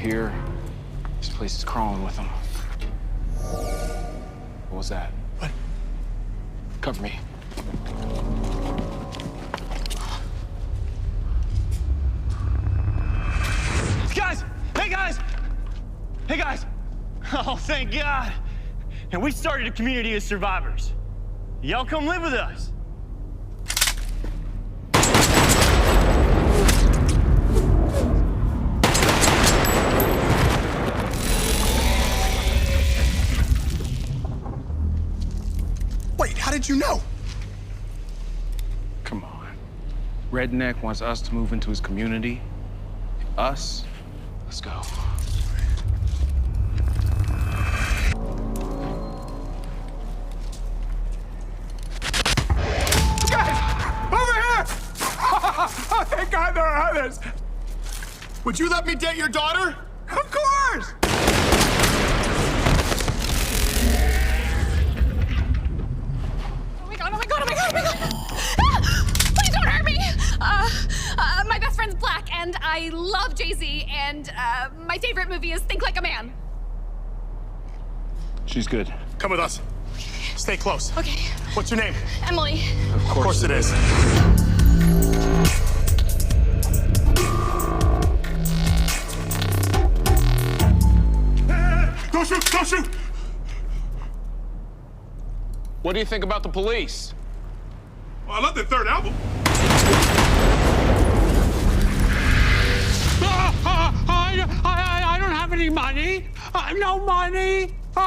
here. This place is crawling with them. What was that? What? Cover me. Guys! Hey, guys! Hey, guys! Oh, thank God. And we started a community of survivors. Y'all come live with us. Wait, how did you know? Come on. Redneck wants us to move into his community. Us? Let's go. Oh, thank God there are others. Would you let me date your daughter? Of course! Oh my God, oh my God, oh my God, oh my God! Ah! Please don't hurt me! My best friend's black, and I love Jay-Z, and my favorite movie is Think Like a Man. She's good. Come with us. Stay close. Okay. What's your name? Emily. Of Course it is. Don't shoot! Don't shoot! What do you think about the police? Well, I love the third album. I don't have any money. No money. Oh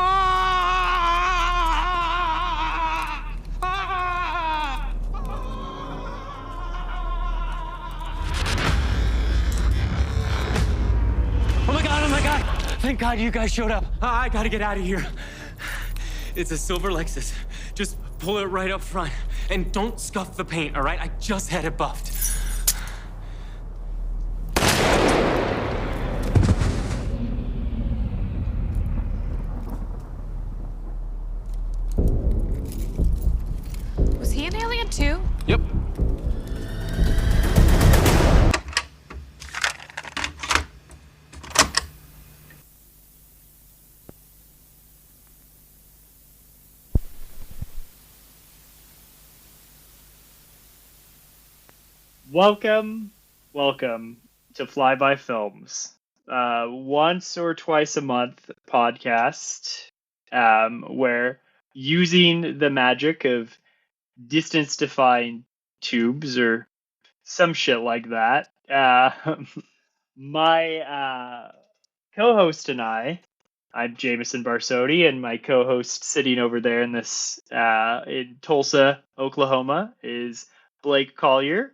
my God, oh my God. Thank God you guys showed up. I gotta get out of here. It's a silver Lexus. Just pull it right up front. And don't scuff the paint, all right? I just had it buffed. Was he an alien too? Yep. Welcome to Flyby Films. Once or twice a month podcast where using the magic of distance-defying tubes or some shit like that, my co-host and I'm Jameson Barsotti, and my co-host sitting over there in this in Tulsa, Oklahoma, is Blake Collier.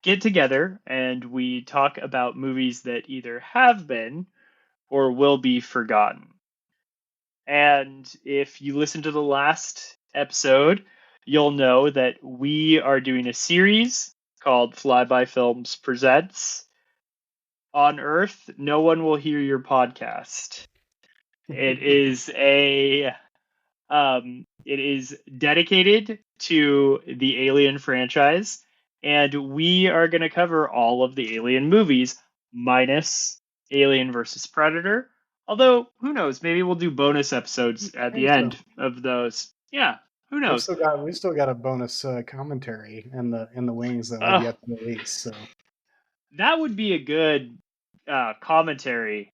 Get together and we talk about movies that either have been or will be forgotten. And if you listen to the last episode, you'll know that we are doing a series called Flyby Films Presents On Earth, No One Will Hear Your Podcast. It is it is dedicated to the Alien franchise. And we are going to cover all of the Alien movies, minus Alien versus Predator. Although, who knows? Maybe we'll do bonus episodes at the end of those. Yeah, who knows? We still got a bonus commentary in the wings that we've yet to release. So that would be a good commentary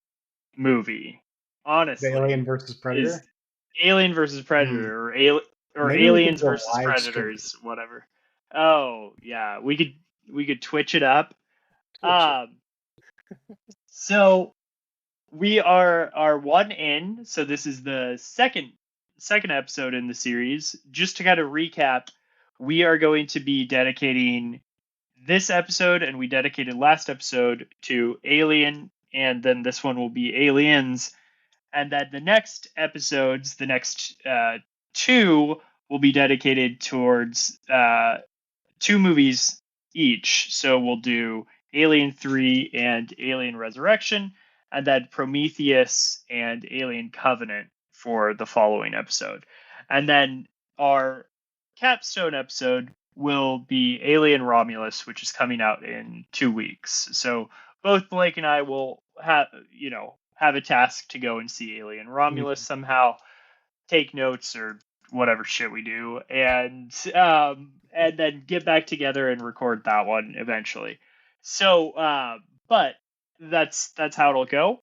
movie. Honestly, the Alien versus Predator. Alien versus Predator, or Aliens versus Predators, whatever. Oh yeah, we could Twitch it up. So we are one in. So this is the second episode in the series. Just to kind of recap, we are going to be dedicating this episode, and we dedicated last episode to Alien, and then this one will be Aliens, and then the next episodes, the next two, will be dedicated towards two movies each. So we'll do Alien 3 and Alien Resurrection, and then Prometheus and Alien Covenant for the following episode. And then our capstone episode will be Alien Romulus, which is coming out in 2 weeks. So both Blake and I will have, have a task to go and see Alien. Romulus somehow take notes or whatever shit we do, and then get back together and record that one eventually. So, but that's how it'll go.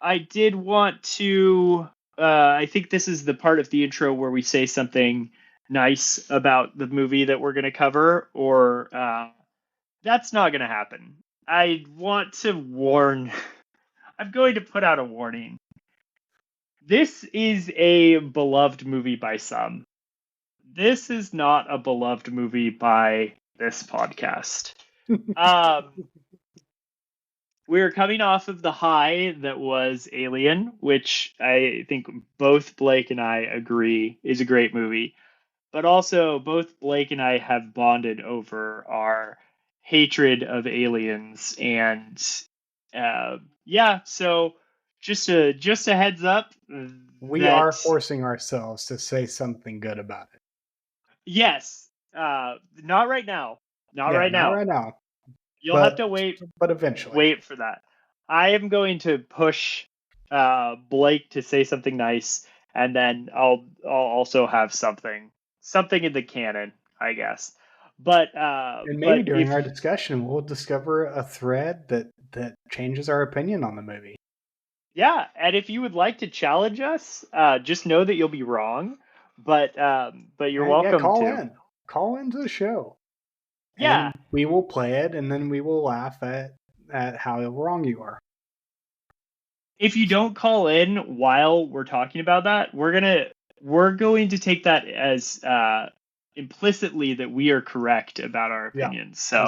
I did want to. I think this is the part of the intro where we say something nice about the movie that we're going to cover, or that's not going to happen. I want to warn. I'm going to put out a warning. This is a beloved movie by some. This is not a beloved movie by this podcast. We're coming off of the high that was Alien, which I think both Blake and I agree is a great movie. But also, both Blake and I have bonded over our hatred of aliens. And so just a heads up. We are forcing ourselves to say something good about it. Yes. Not right now. Not right now. You'll have to wait. But eventually. Wait for that. I am going to push Blake to say something nice, and then I'll also have something in the canon, I guess. But and maybe during our discussion, we'll discover a thread that changes our opinion on the movie. Yeah, and if you would like to challenge us, just know that you'll be wrong. But you're welcome to call into the show. Yeah, and we will play it, and then we will laugh at how wrong you are. If you don't call in while we're talking about that, we're going to take that as implicitly that we are correct about our opinions. So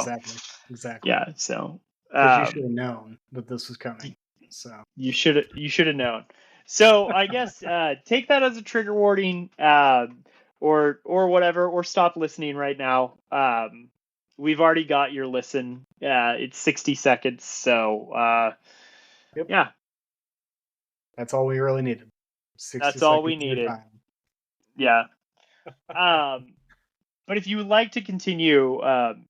exactly. Yeah. So you should have known that this was coming. So you should have known. So I guess take that as a trigger warning, or whatever, or stop listening right now. We've already got your listen. It's 60 seconds, so yeah. That's all we really needed. That's all we needed. Yeah. But if you would like to continue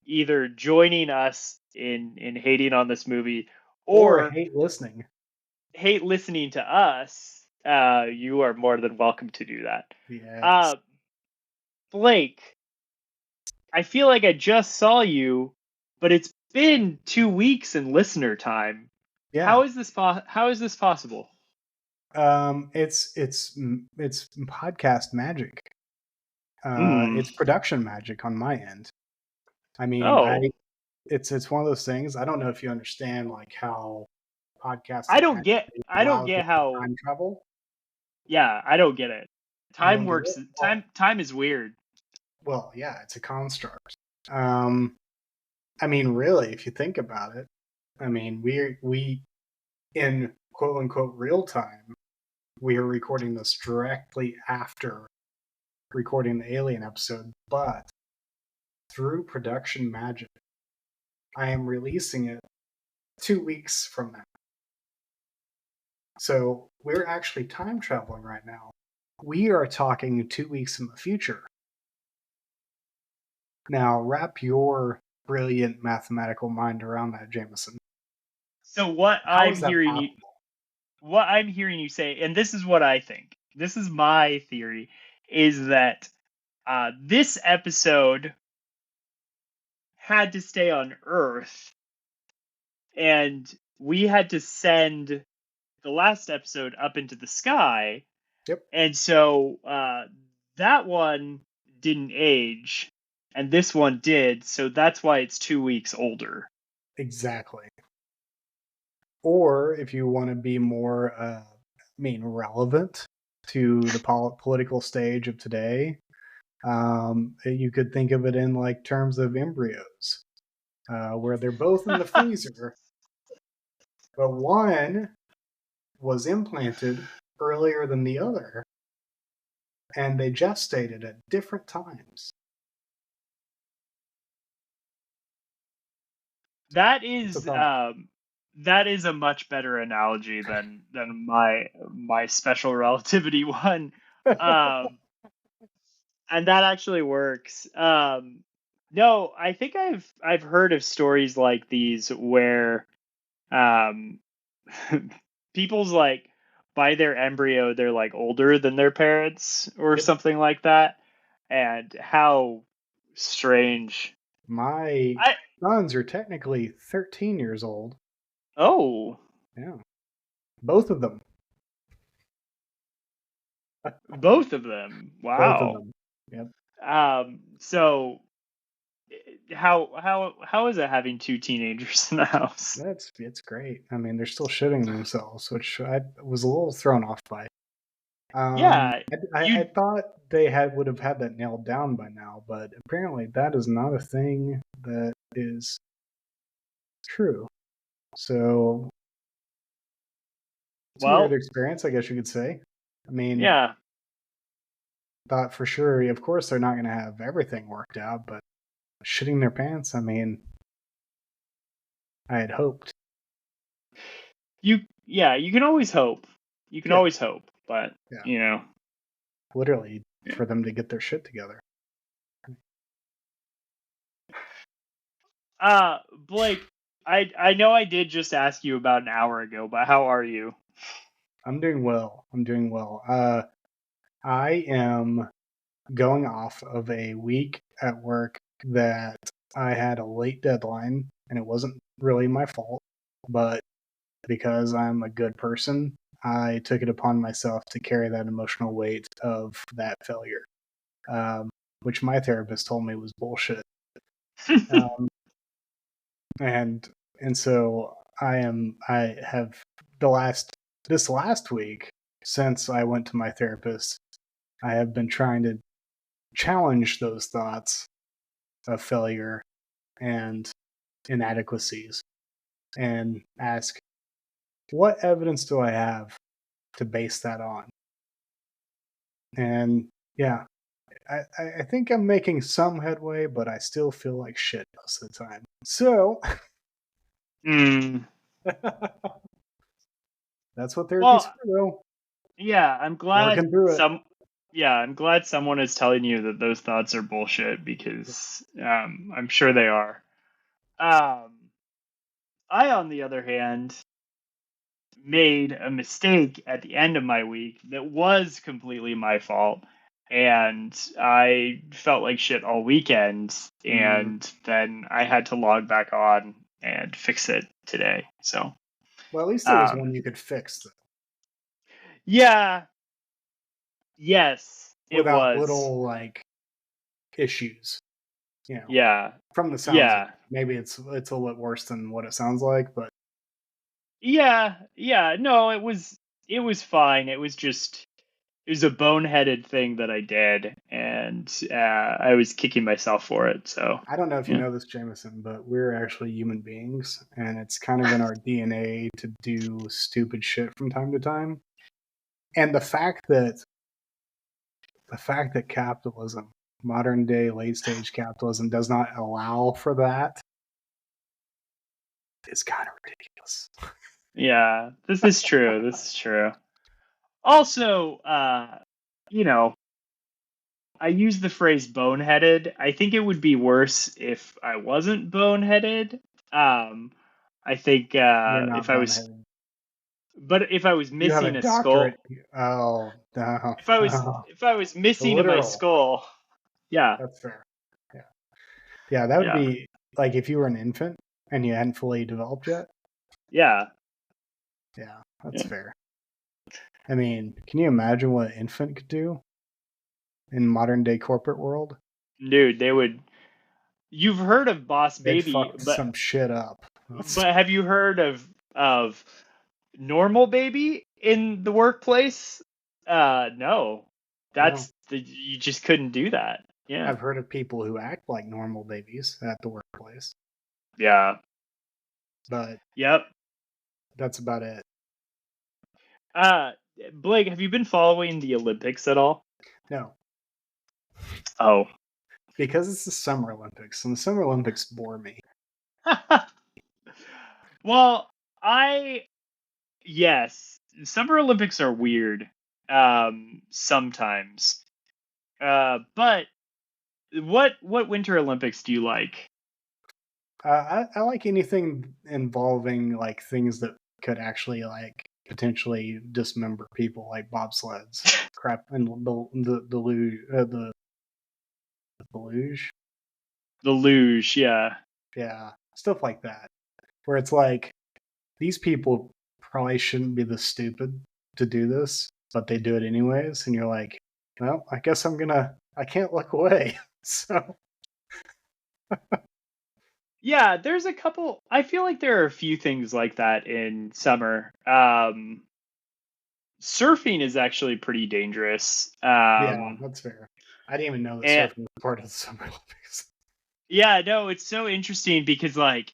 either joining us in hating on this movie or hate listening to us, you are more than welcome to do that. Yes. Blake, I feel like I just saw you, but it's been 2 weeks in listener time. Yeah. How is this possible? It's podcast magic. It's production magic on my end. I mean, it's one of those things. I don't know if you understand like how podcasts. I don't get how time travel. Yeah, I don't get it. Time works. Time is weird. Well, yeah, it's a construct. I mean, really, if you think about it, I mean, we in quote unquote real time, we are recording this directly after recording the Alien episode, but through production magic, I am releasing it 2 weeks from now. So we're actually time traveling right now. We are talking 2 weeks in the future. Now, wrap your brilliant mathematical mind around that, Jameson. So what I'm hearing you say, and this is what I think. This is my theory, is that this episode had to stay on Earth, and we had to send the last episode up into the sky. Yep. And so that one didn't age, and this one did, so that's why it's 2 weeks older. Exactly. Or if you want to be more, relevant to the political stage of today, you could think of it in like terms of embryos, where they're both in the freezer, but one was implanted earlier than the other, and they gestated at different times. That is a much better analogy than my special relativity one, and that actually works. No, I think I've heard of stories like these where people's like by their embryo they're like older than their parents or Yep. something like that, and how strange. My I sons are technically 13 years old. oh Yeah. Both of them. both of them. Both of Wow. them. Yep. So how is it having two teenagers in the house? It's great. I mean, they're still shitting themselves, which I was a little thrown off by. Yeah, I you thought they would have had that nailed down by now, but apparently that is not a thing that is true. So it's a weird well, experience, I guess you could say. I mean, yeah. thought for sure, of course, they're not going to have everything worked out, but shitting their pants, I mean, I had hoped. You can always hope. You can Yeah. always hope, but Yeah. you know. Literally, Yeah. for them to get their shit together. Blake, I know I did just ask you about an hour ago, but how are you? I'm doing well. I am going off of a week at work that I had a late deadline, and it wasn't really my fault, but because I'm a good person, I took it upon myself to carry that emotional weight of that failure, which my therapist told me was bullshit. Um, and so I have this last week, since I went to my therapist, I have been trying to challenge those thoughts of failure and inadequacies and ask, what evidence do I have to base that on? And yeah, I think I'm making some headway, but I still feel like shit most of the time. So that's what therapy's Well, for, though. yeah, I'm glad Working through it. I'm glad someone is telling you that those thoughts are bullshit, because I'm sure they are. I, on the other hand, made a mistake at the end of my week that was completely my fault, and I felt like shit all weekend, and then I had to log back on and fix it today. So, Well, at least there was um, one you could fix, though, yeah, yes, it without was. little like issues. Yeah, From the sounds of yeah, it. Maybe it's a little bit worse than what it sounds like, but yeah. No, it was fine. It was a boneheaded thing that I did, and I was kicking myself for it. So, I don't know if you yeah. know this, Jameson, but we're actually human beings, and it's kind of in our DNA to do stupid shit from time to time. And the fact that capitalism, modern day late stage capitalism, does not allow for that is kind of ridiculous. Yeah, this is true. This is true. Also, you know, I use the phrase boneheaded. I think it would be worse if I wasn't boneheaded. I think You're not boneheaded. if I was You have a missing a skull, doctorate. Oh no! if I was missing my Literal. skull, yeah, That's fair. Yeah, that would yeah, be like if you were an infant and you hadn't fully developed yet. yeah. Yeah, that's Yeah. fair. I mean, can you imagine what an infant could do in modern day corporate world? Dude, they would. You've heard of Boss They'd Baby, fuck some shit up. but have you heard of Normal Baby in the workplace? No. That's you just couldn't do that. Yeah. I've heard of people who act like normal babies at the workplace, Yeah. but Yep. that's about it. Blake, have you been following the Olympics at all? No, Oh. because it's the Summer Olympics, and the Summer Olympics bore me. Well, yes, Summer Olympics are weird sometimes. But what Winter Olympics do you like? I like anything involving like things that could actually like potentially dismember people like bobsleds, crap, and the luge, the luge, The luge, yeah. yeah, stuff like that, where it's like these people probably shouldn't be this stupid to do this, but they do it anyways, and you're like, well, I guess I can't look away. So Yeah, there's a couple. I feel like there are a few things like that in summer. Surfing is actually pretty dangerous. yeah, that's fair. I didn't even know that And surfing was part of the Summer Olympics. yeah, no, it's so interesting because like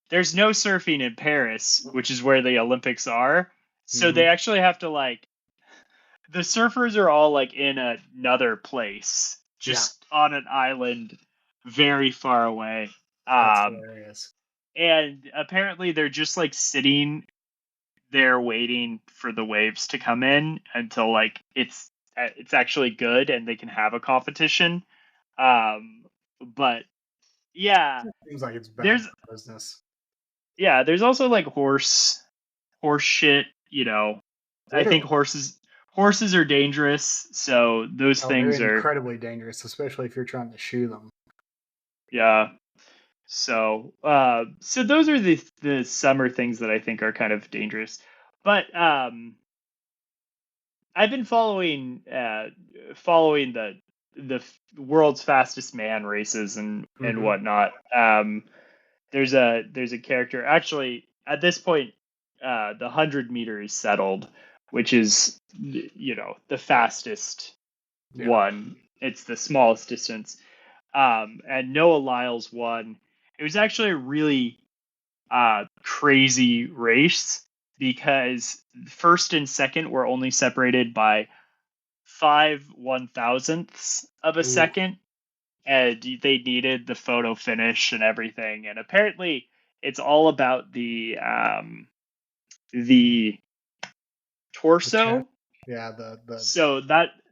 there's no surfing in Paris, which is where the Olympics are. So they actually have to like the surfers are all like in another place, just on an island very far away. That's hilarious. And apparently they're just like sitting there waiting for the waves to come in until like it's actually good and they can have a competition. But yeah, Seems like it's bad there's for business. there's also like horse shit, I think Literally. horses are dangerous, so those Oh, they're things are incredibly dangerous, especially if you're trying to shoe them. yeah. So so those are the summer things that I think are kind of dangerous. But I've been following the world's fastest man races and whatnot. There's a character actually at this point. The 100 meter is settled, which is the fastest one. It's the smallest distance. And Noah Lyles won. It was actually a really crazy race because first and second were only separated by 5/1000ths of a Ooh. second, and they needed the photo finish and everything. And apparently, it's all about the torso. Yeah, the So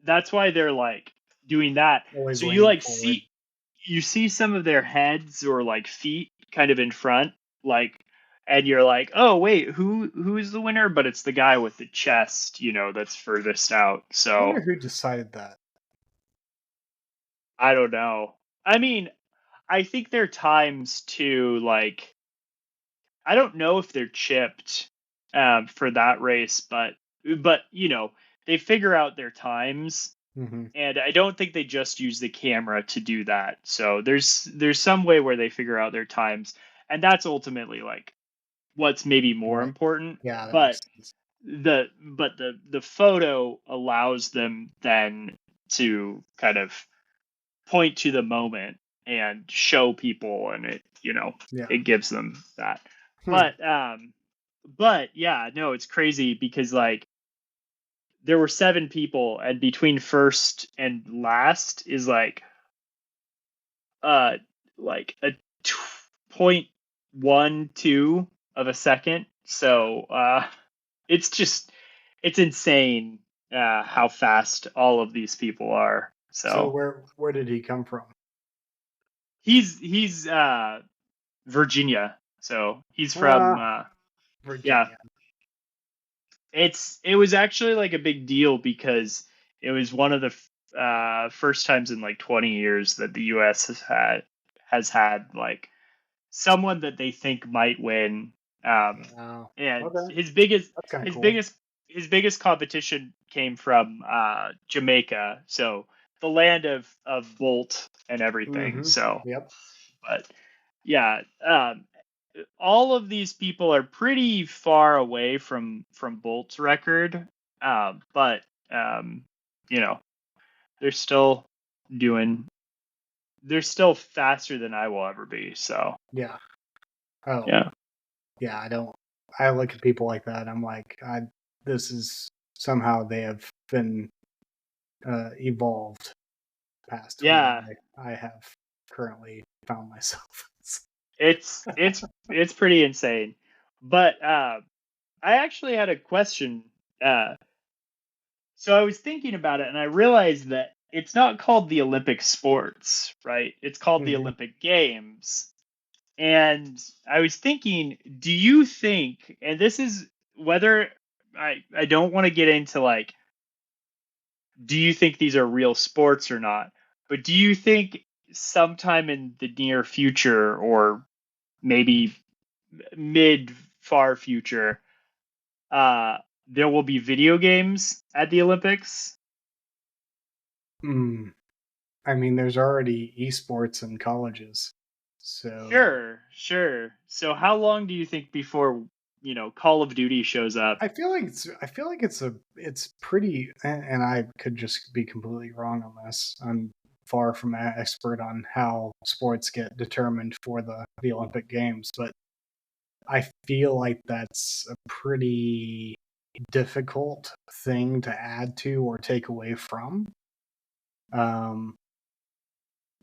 that's why they're like doing that. always So you leaning like forward. see some of their heads or like feet kind of in front, like, and you're like, oh wait, who is the winner? But it's the guy with the chest, that's furthest out. I So wonder who decided that. I don't know. I mean, I think their times too, like, I don't know if they're chipped for that race, but they figure out their times. Mm-hmm. And I don't think they just use the camera to do that. So there's some way where they figure out their times, and that's ultimately like what's maybe more Right. important. Yeah, that But makes sense. the photo allows them then to kind of point to the moment and show people, and it Yeah. it gives them that. Hmm. But yeah, no, it's crazy because like there were 7 people, and between first and last is like a 0.12 of a second. So it's insane how fast all of these people are. So So where did he come from? he's Virginia. So he's from Virginia. yeah. It was actually like a big deal because it was one of the first times in like 20 years that the U.S. has had like someone that they think might win. Wow. And Okay. his biggest That's kind of his cool. biggest competition came from Jamaica, so the land of Bolt and everything. Mm-hmm. So, Yep. but yeah, all of these people are pretty far away from Bolt's record, but they're still doing. They're still faster than I will ever be. So Yeah. Oh. yeah, Yeah, I look at people like that. I'm like, this is somehow they have been evolved past yeah. where I have currently found myself. It's pretty insane. But I actually had a question. So I was thinking about it, and I realized that it's not called the Olympic sports, right? It's called the Mhm. Olympic Games. And I was thinking, do you think, and this is whether I don't want to get into like, do you think these are real sports or not? But do you think sometime in the near future, or maybe mid far future, there will be video games at the Olympics? Hmm. I mean, there's already esports in colleges, so Sure. So how long do you think before, Call of Duty shows up? I feel like it's pretty, and I could just be completely wrong on this. I'm far from an expert on how sports get determined for the Olympic Games, but I feel like that's a pretty difficult thing to add to or take away from. Um,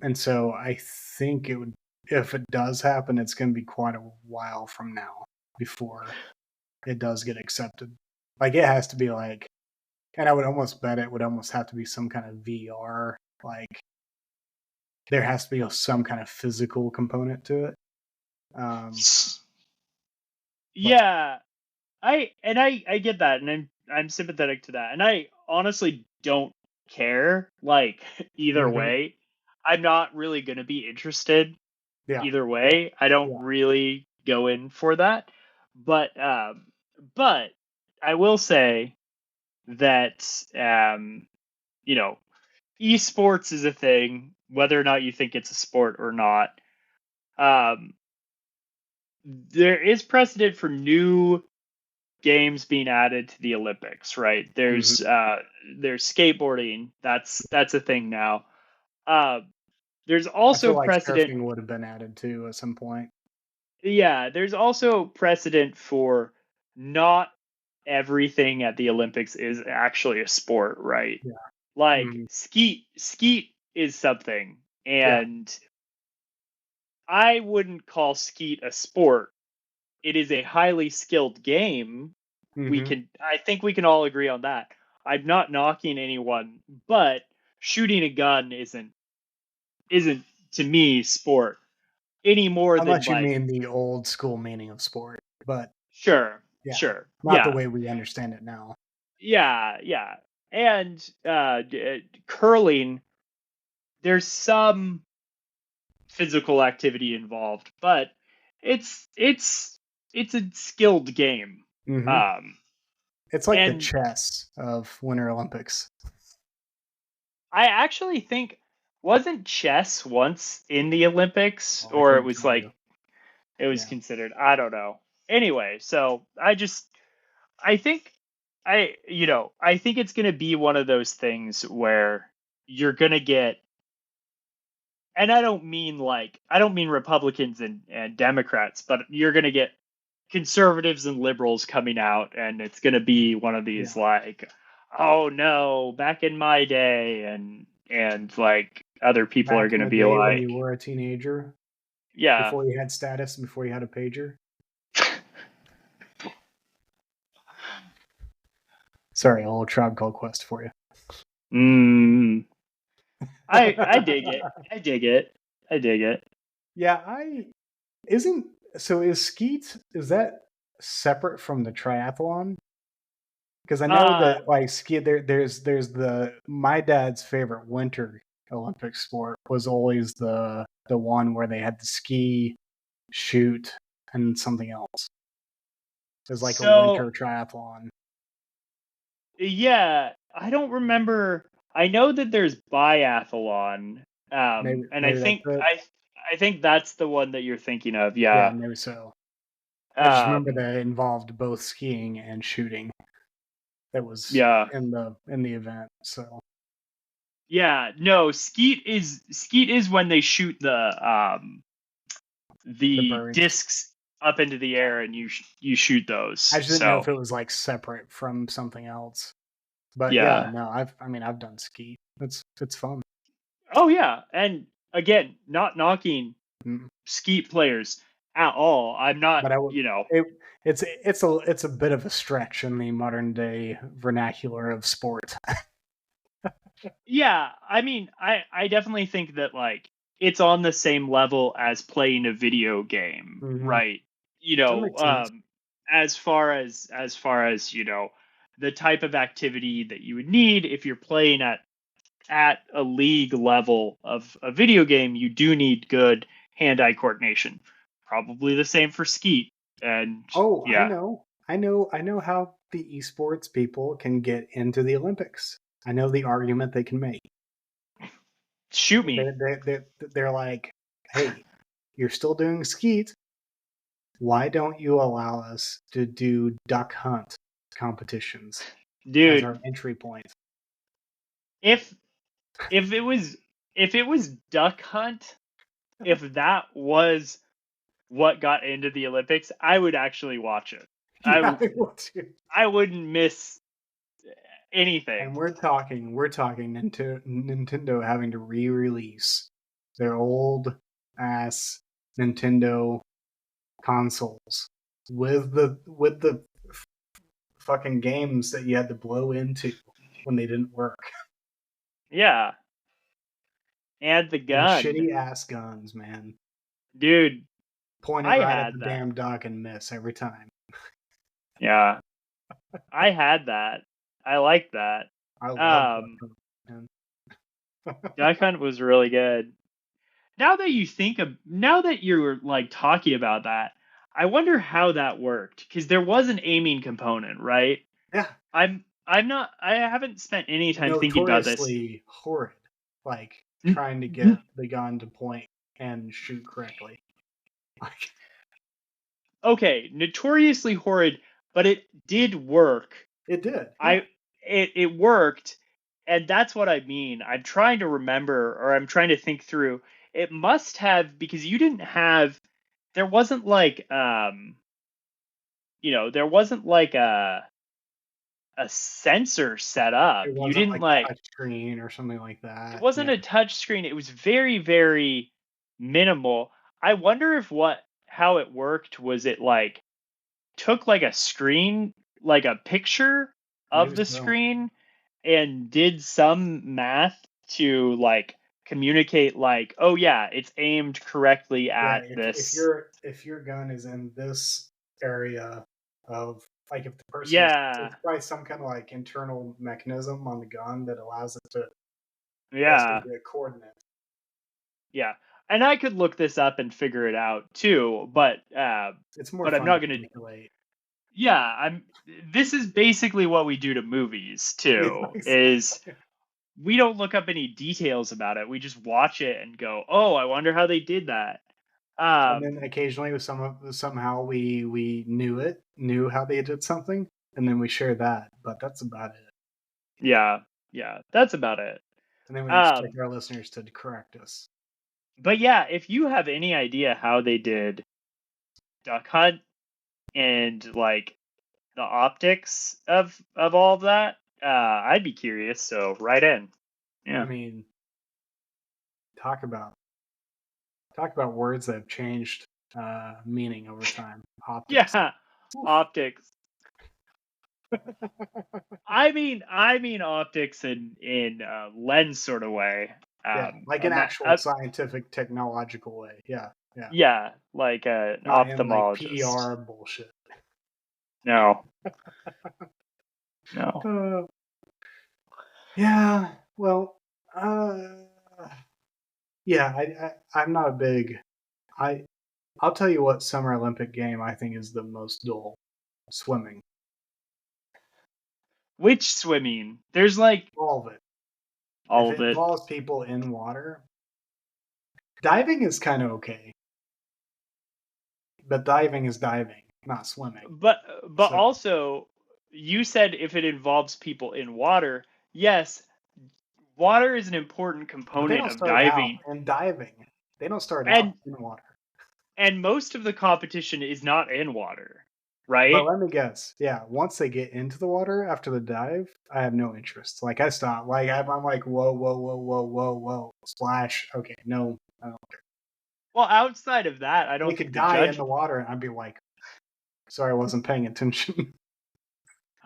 and so I think it would, if it does happen, it's going to be quite a while from now before it does get accepted. Like it has to be like, and I would almost bet it would almost have to be some kind of VR. Like there has to be some kind of physical component to it. Yeah, I get that, and I'm sympathetic to that, and I honestly don't care like either Mhm. way. I'm not really going to be interested Yeah, either way. I don't yeah. really go in for that, but I will say that you know esports is a thing, whether or not you think it's a sport or not. Um, there is precedent for new games being added to the Olympics, right? Mhm. There's skateboarding. That's a thing now. Uh, there's I feel also like precedent. surfing would have been added too at some point. Yeah, there's also precedent for not everything at the Olympics is actually a sport, right? Yeah. Like Mhm. skeet is something, Yeah. and I wouldn't call skeet a sport. It is a highly skilled game. Mhm. I think we can all agree on that. I'm not knocking anyone, but shooting a gun isn't to me sport any more than Unless you like, mean the old school meaning of sport, but sure, yeah, sure. not the Yeah. way we understand it now. Yeah. And curling, there's some physical activity involved, but it's a skilled game. Mhm. Um It's like the and chess of Winter Olympics. I actually think, wasn't chess once in the Olympics, Oh, I or it couldn't was tell you. like it was Yeah. considered, I don't know. Anyway, so I think I think it's going to be one of those things where you're going to get, and I don't mean Republicans and Democrats, but you're going to get conservatives and liberals coming out, and it's going to be one of these Yeah. like, oh no, back in my day, and like other people are Back going in to the be day when you like, were a teenager, yeah. before you had status and before you had a pager. Sorry, a little Tribe Called Quest for you. Mm, I dig it. I dig it. I dig it. Yeah, I isn't so is skeet, is that separate from the triathlon? Because I know Uh that like ski there's the my dad's favorite winter Olympic sport was always the one where they had to ski, shoot, and something else. It was like a so winter triathlon. yeah, I don't remember. I know that there's biathlon. And Maybe that's it. I think that's the one that you're thinking of. Yeah, Yeah. maybe so. I just remember Um that it involved both skiing and shooting. That was yeah. in the event. So Yeah, no, skeet is when they shoot the the birds. discs up into the air, and you shoot those. I just didn't know So, if it was like separate from something else. But yeah, yeah. no, I've done ski. It's fun. Oh yeah, and again, not knocking Mm. skeet players at all. I'm not, But I would it it's a bit of a stretch in the modern day vernacular of sport. yeah, I mean, I definitely think that like it's on the same level as playing a video game, Mhm. right? That makes sense. As far as the type of activity that you would need if you're playing at a league level of a video game. You do need good hand-eye coordination. Probably the same for skeet. And Oh, yeah, I know how the esports people can get into the Olympics. I know the argument they can make. shoot me. They're like, hey, you're still doing skeet. Why don't you allow us to do duck hunt competitions as our Dude, entry point? if it was duck hunt, if that was what got into the Olympics, I would actually watch it. Yeah, I will too. I wouldn't miss anything. And we're talking Nintendo having to re-release their old ass Nintendo consoles with the fucking games that you had to blow into when they didn't work. Yeah. And the And gun. shitty ass guns, man. Dude, Point it I right had at the that. damn duck and miss every time. Yeah. I had that. I liked that. I love Duck Hunt, man. Duck Hunt was really good. Now that you're like talking about that, I wonder how that worked, because there was an aiming component, right? Yeah. I haven't spent any time thinking about this. Notoriously horrid. Like trying to get the gun to point and shoot correctly. Like, Okay, notoriously horrid, but it did work. it did. Yeah. It worked, and that's what I mean. I'm trying to remember, or I'm trying to think through. It must have, because there wasn't like there wasn't like a sensor set up. It You wasn't didn't like a touch screen or something like that. it wasn't Yeah. a touch screen. It was very, very minimal. I wonder if how it worked was it like took like a screen, like a picture of Maybe the so. screen, and did some math to like communicate like, oh yeah, it's aimed correctly at this. If your gun is in this area of, like, if the person Yeah. there's probably some kind of like internal mechanism on the gun that allows it to Yeah. the coordinate. Yeah. And I could look this up and figure it out too, but It's more but fun I'm not to gonna manipulate. yeah, this is basically what we do to movies too, is we don't look up any details about it. We just watch it and go, "Oh, I wonder how they did that." And then occasionally somehow we knew how they did something, and then we share that, but that's about it. Yeah, that's about it. And then we expect our listeners to correct us. But yeah, if you have any idea how they did Duck Hunt and like the optics of all of that, I'd be curious. So write in. Yeah. I mean, talk about words that have changed meaning over time. Optics. Yeah, optics. I mean optics in lens sort of way. Yeah, like an actual scientific, technological way. Yeah. Yeah, like an Not ophthalmologist. in, like, PR bullshit. No. No. Yeah. Well. Yeah. I'm not a big. I'll tell you what Summer Olympic game I think is the most dull. Swimming. Which swimming? There's like all of it. All if of it it involves people in water. Diving is kind of okay. But diving is diving, not swimming. But also, you said if it involves people in water, yes, water is an important component of diving. And diving, they don't start out in water. And most of the competition is not in water, right? But let me guess. Yeah, once they get into the water after the dive, I have no interest. Like, I stop. Like, I'm like, whoa, splash. Okay, no, I don't care. Well, outside of that, I don't think could die in the water, and I'd be like, sorry, I wasn't paying attention.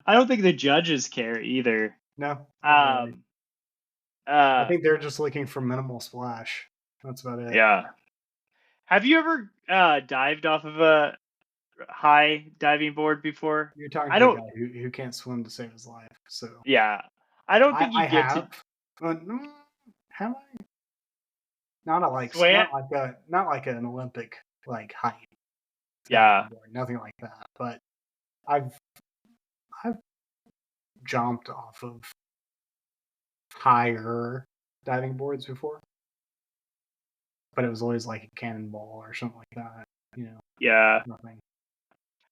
I don't think the judges care either. No. I think they're just looking for minimal splash. That's about it. Yeah. Have you ever dived off of high diving board before. You're talking I to a don't. guy who can't swim to save his life. So Yeah, I don't think I you get to have. But, have I? Not a swim. not like an Olympic like height Yeah, diving board, nothing like that. But I've I've jumped off of higher diving boards before, but it was always like a cannonball or something like that. You know, yeah, nothing.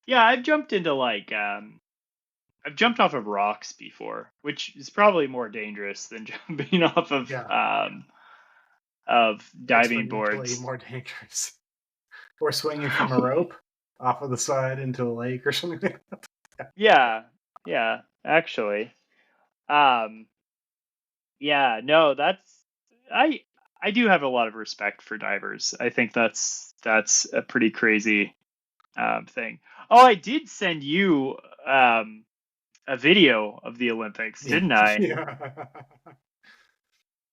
yeah. I've jumped into like I've jumped off of rocks before, which is probably more dangerous than jumping off Yeah, of diving exponentially boards. more dangerous. Or swinging from a rope off of the side into a lake or something like that. Yeah, yeah, actually. Um, yeah, no, I I do have a lot of respect for divers. I think that's a pretty crazy thing. Oh, I did send you a video of the Olympics, Yeah. didn't I? Yeah.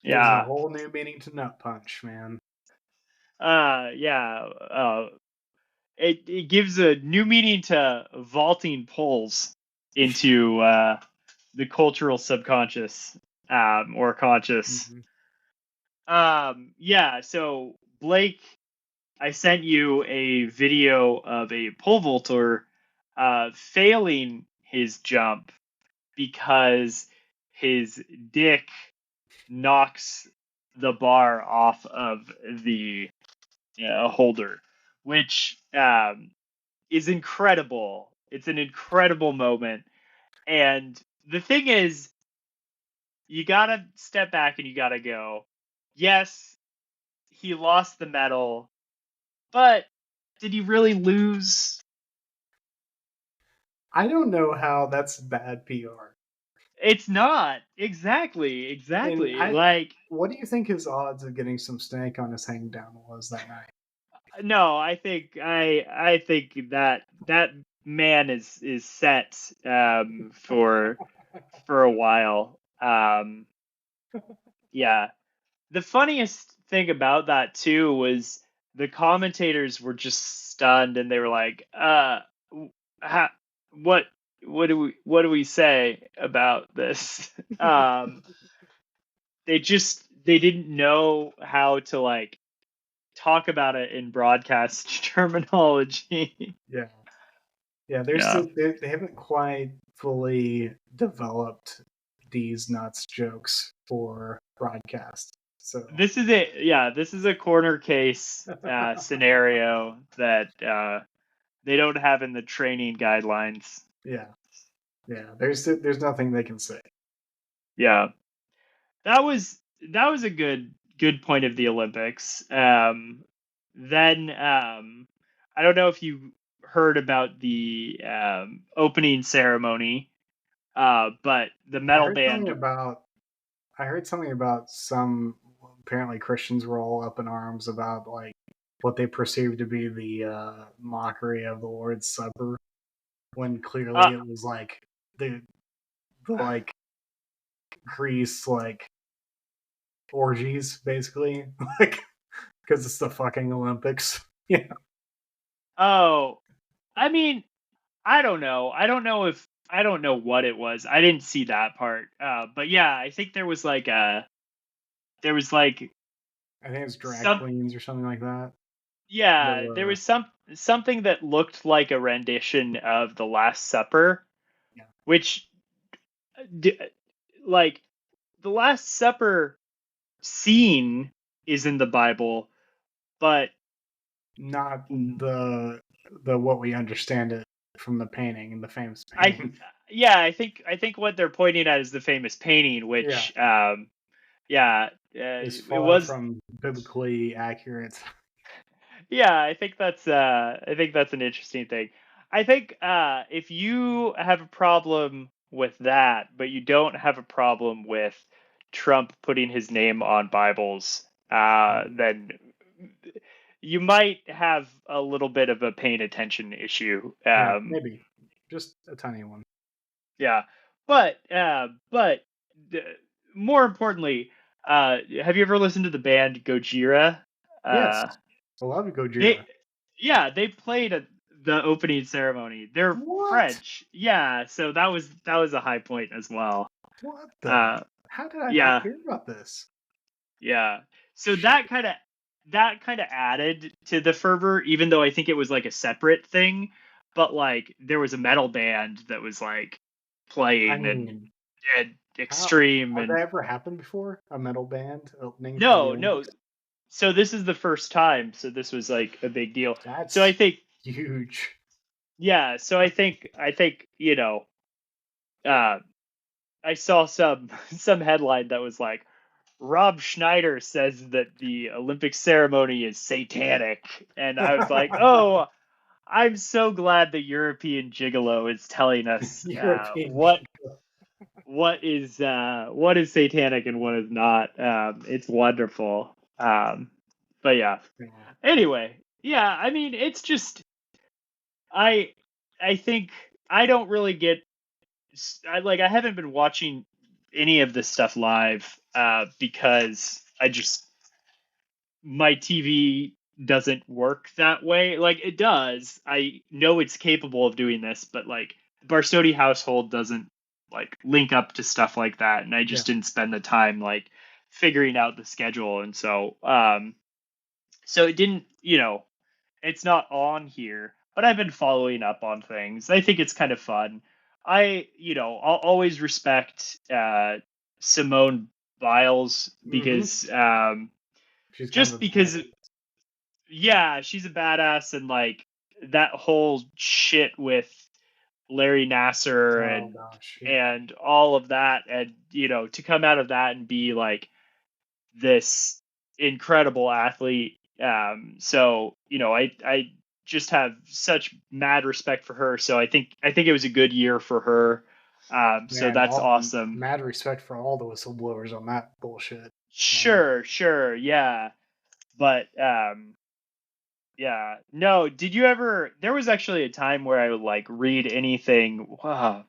Gives a Yeah. whole new meaning to nut punch, man. Yeah. It gives a new meaning to vaulting poles into the cultural subconscious or conscious. Mhm. Yeah, so Blake, I sent you a video of a pole vaulter failing his jump because his dick knocks the bar off of the holder, which is incredible. It's an incredible moment. And the thing is, you gotta step back and you gotta go, yes, he lost the medal, but did he really lose? I don't know how that's bad PR. It's not. Exactly. And Exactly. Like, what do you think his odds of getting some snake on his hang down was that night? no, I think that man is set for a while. Yeah. The funniest thing about that too was the commentators were just stunned and they were like, ha, what what do we say about this?" They didn't know how to like talk about it in broadcast terminology. Yeah. Yeah, they're Yeah. still they haven't quite fully developed these nuts jokes for broadcast. So This is it. Yeah, this is a corner case scenario that they don't have in the training guidelines. yeah. Yeah, there's nothing they can say. Yeah, that was a good point of the Olympics. Then I don't know if you heard about the opening ceremony, but the I metal heard something band. about I heard something about some apparently Christians were all up in arms about like what they perceived to be the mockery of the Lord's Supper, when Uh, clearly it was like the like Greece like orgies basically, like because it's the fucking Olympics. Yeah, oh, I mean, I don't know. I don't know what it was. I didn't see that part. But yeah, I think there was like I think it's drag some queens or something like that. yeah, there Or was something that looked like a rendition of the Last Supper, yeah, which d- like the Last Supper scene is in the Bible, but not the what we understand it from the painting and the famous I painting. yeah, I think what they're pointing at is the famous painting, Yeah, which yeah, is it far was from biblically accurate. yeah, I think that's an interesting thing. I think if you have a problem with that, but you don't have a problem with Trump putting his name on Bibles, then you might have a little bit of a paying attention issue. Yeah, maybe just a tiny one. Yeah, but uh, more importantly, have you ever listened to the band Gojira? Yes, Uh, I love they Gojira. yeah, they played a the opening ceremony. They're What? French. Yeah, so that was a high point as well. What the? Uh, How did I yeah. not hear about this? Yeah. So Shit. that kind of added to the fervor, even though I think it was like a separate thing. But like there was a metal band that was like playing I mean, and extreme has that and ever happened before? A metal band opening for no, the no. Olympics? So this is the first time. So this was like a big deal. That's So I think huge. yeah. So I think uh, I saw some headline that was like Rob Schneider says that the Olympic ceremony is satanic, and I was like, oh, I'm so glad the European gigolo is telling us European what is satanic and what is not. It's wonderful. But yeah. Anyway, yeah. I mean, it's just I think I don't really get. I haven't been watching any of this stuff live because my TV doesn't work that way. Like it does. I know it's capable of doing this, but like the Barsotti household doesn't like link up to stuff like that, and I just didn't spend the time like figuring out the schedule, and so it didn't. It's not on here, but I've been following up on things. I think it's kind of fun. I'll always respect Simone Biles because She's just kind of because yeah, she's a badass, and like that whole shit with Larry Nasser oh gosh, yeah. and all of that, and to come out of that and be like this incredible athlete. So I just have such mad respect for her. So I think it was a good year for her. So Man, that's awesome. Mad respect for all the whistleblowers on that bullshit. Sure, yeah. But yeah. No, did you ever there was actually a time where I would like read anything. Her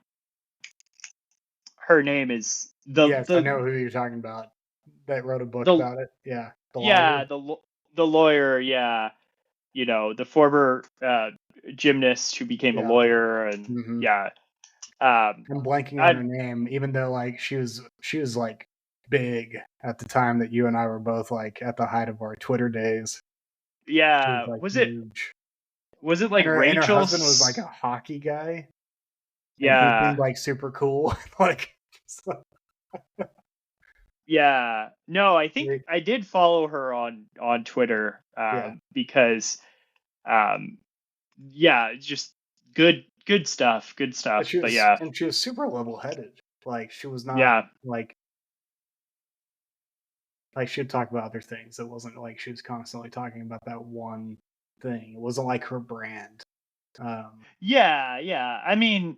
name is Yes, I know who you're talking about. That wrote a book about it. Yeah. The lawyer, yeah. The former gymnast who became a lawyer, and yeah. I'm blanking on her name, even though like she was like big at the time that you and I were both like at the height of our Twitter days. Yeah, was huge. Was it like and Rachel? And her husband was like a hockey guy. Yeah, he seemed like super cool. Like, so. Yeah, no, I think I did follow her on Twitter because, yeah, just good stuff, But yeah, and she was super level-headed. Like she was not like she'd talk about other things. It wasn't like she was constantly talking about that one thing. It wasn't like her brand. Yeah. I mean,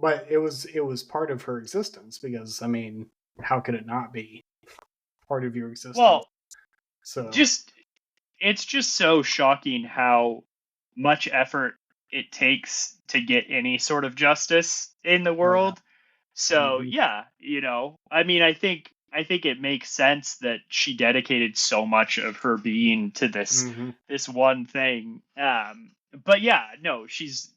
but it was part of her existence because I mean, how could it not be part of your existence? Well, so it's just so shocking how much effort it takes to get any sort of justice in the world. So yeah, I mean, I think it makes sense that she dedicated so much of her being to this one thing. But yeah, no, she's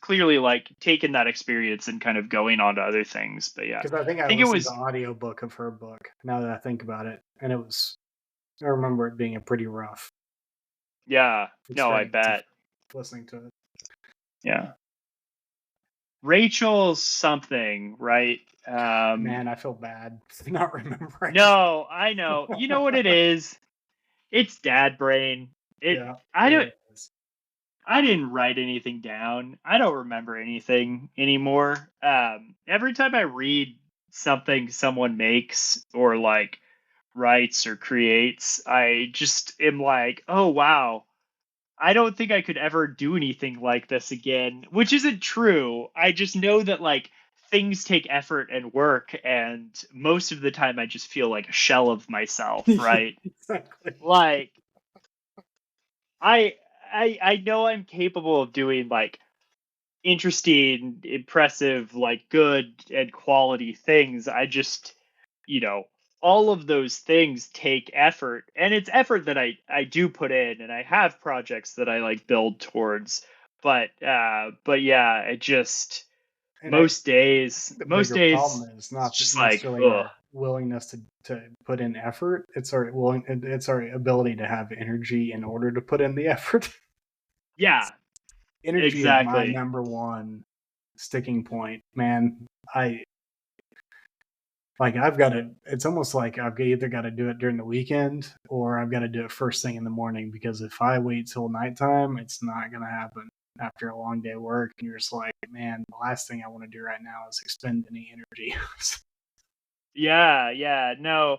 clearly like taken that experience and kind of going on to other things. But yeah, because I think it was the audiobook of her book. Now that I think about it, and I remember it being a pretty rough. Yeah, no, I bet listening to it. Yeah. Rachel something, right? Man, I feel bad not remembering. No, I know. You know what it is? It's dad brain. I didn't write anything down. I don't remember anything anymore. Every time I read something someone makes or like writes or creates, I just am like, oh wow. I don't think I could ever do anything like this again, which isn't true. I just know that like things take effort and work, and most of the time I just feel like a shell of myself, right? Exactly. Like I know I'm capable of doing like interesting, impressive, like good and quality things. I just, all of those things take effort, and it's effort that I do put in, and I have projects that I like build towards, but yeah, it just And most the days bigger problem is it's not just like, necessarily ugh. our willingness to put in effort. It's our ability to have energy in order to put in the effort. Yeah, Energy is my exactly. number one sticking point, man. I've got to. It's almost like I've either got to do it during the weekend or I've got to do it first thing in the morning, because if I wait till nighttime, it's not going to happen after a long day of work. And you're just like, man, the last thing I want to do right now is expend any energy. Yeah. No,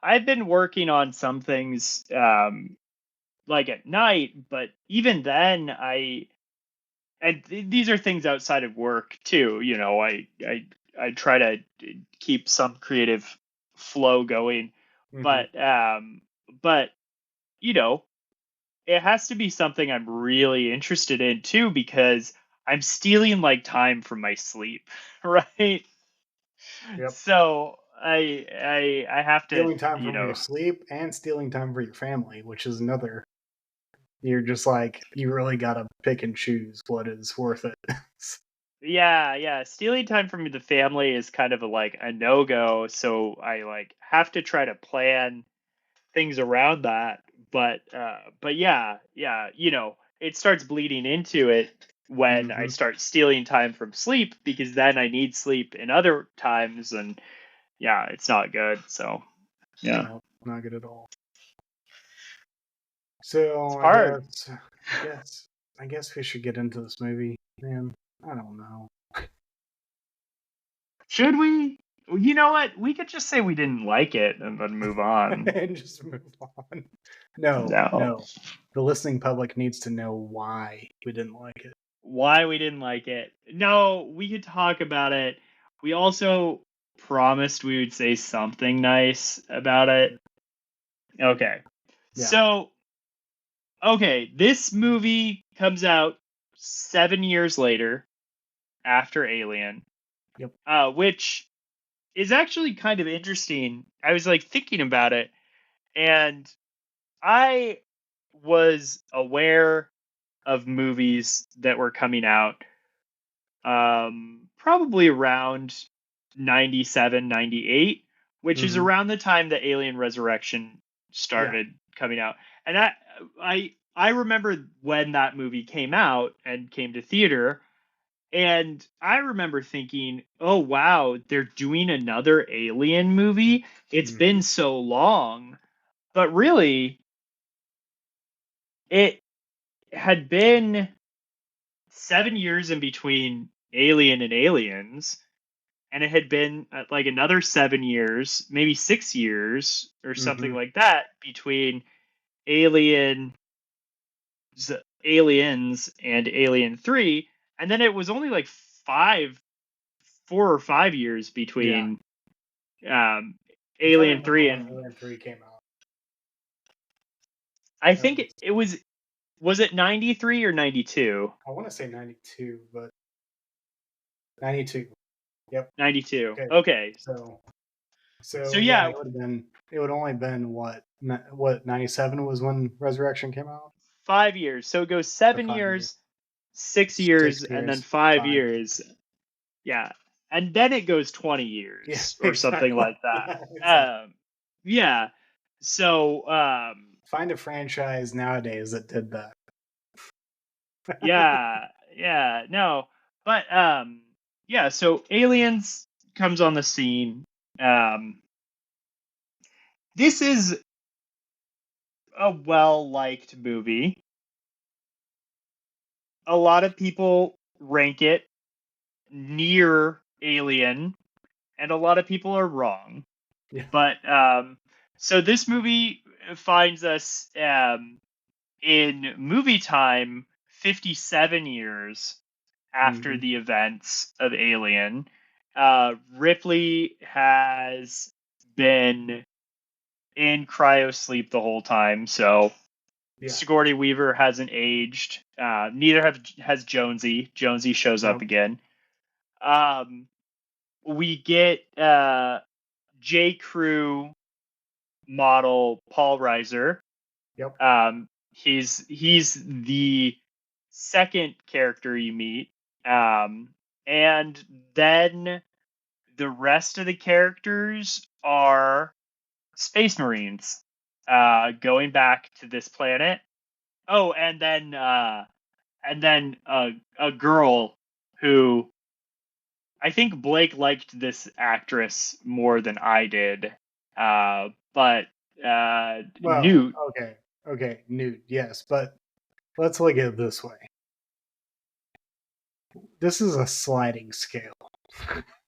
I've been working on some things like at night, but even then these are things outside of work too. You know, I try to keep some creative flow going, Mm-hmm. but you know, it has to be something I'm really interested in too, because I'm stealing like time from my sleep, right? Yep. So I have to, Stealing time you from your know, sleep and stealing time for your family, which is another. You're just like, you really got to pick and choose what is worth it. yeah, stealing time from the family is kind of like a no-go, so I like have to try to plan things around that. But yeah, you know, it starts bleeding into it when I Mm-hmm. start stealing time from sleep, because then I need sleep in other times, and yeah, it's not good. So yeah, No, not good at all. it's So hard. I guess we should get into this movie, man. I don't know. Should we? You know what? We could just say we didn't like it and then move on. And just move on. No, No. no. The listening public needs to know why we didn't like it. Why we didn't like it. No, we could talk about it. We also promised we would say something nice about it. Okay. Yeah. So, okay, this movie comes out 7 years later after Alien. Yep. Which is actually kind of interesting. I was like thinking about it, and I was aware of movies that were coming out probably around 97, 98, which is Mm-hmm. around the time that Alien Resurrection Yeah. started coming out. And I remember when that movie came out and came to theater, and I remember thinking, "Oh wow, they're doing another Alien movie. It's Mm-hmm. been so long." But really, it had been 7 years in between Alien and Aliens, and it had been like another 7 years, maybe 6 years or something Mm-hmm. like that between Alien, Aliens and Alien 3, and then it was only like 4 or 5 years Yeah. between I'm trying to Alien remember 3 when and Alien 3 came out. I That think it was it 93 or 92? I want to say 92, but 92. Yep. 92. Okay. Okay. So So yeah, yeah, it would only been what 97 was when Resurrection came out? 5 years. So it goes Or 7 years, 6 years, 6 and then years, 5 years. Yeah. And then it goes 20 Yeah, years or something exactly. like that. Yeah, exactly. Yeah. So, Find a franchise nowadays that did that. yeah, no. But, yeah, so Aliens comes on the scene. This is a well-liked movie. A lot of people rank it near Alien, and a lot of people are wrong. Yeah. But so this movie finds us in movie time 57 years after Mm-hmm. the events of Alien. Ripley has been in cryo sleep the whole time, so Yeah. Sigourney Weaver hasn't aged. Neither has Jonesy. Jonesy shows up Nope. again. We get J. Crew model Paul Reiser. Yep. He's the second character you meet. And then the rest of the characters are Space Marines going back to this planet. Oh, and then a girl who I think Blake liked this actress more than I did. But Well, Newt. okay, Newt, yes, but let's look at it this way. This is a sliding scale.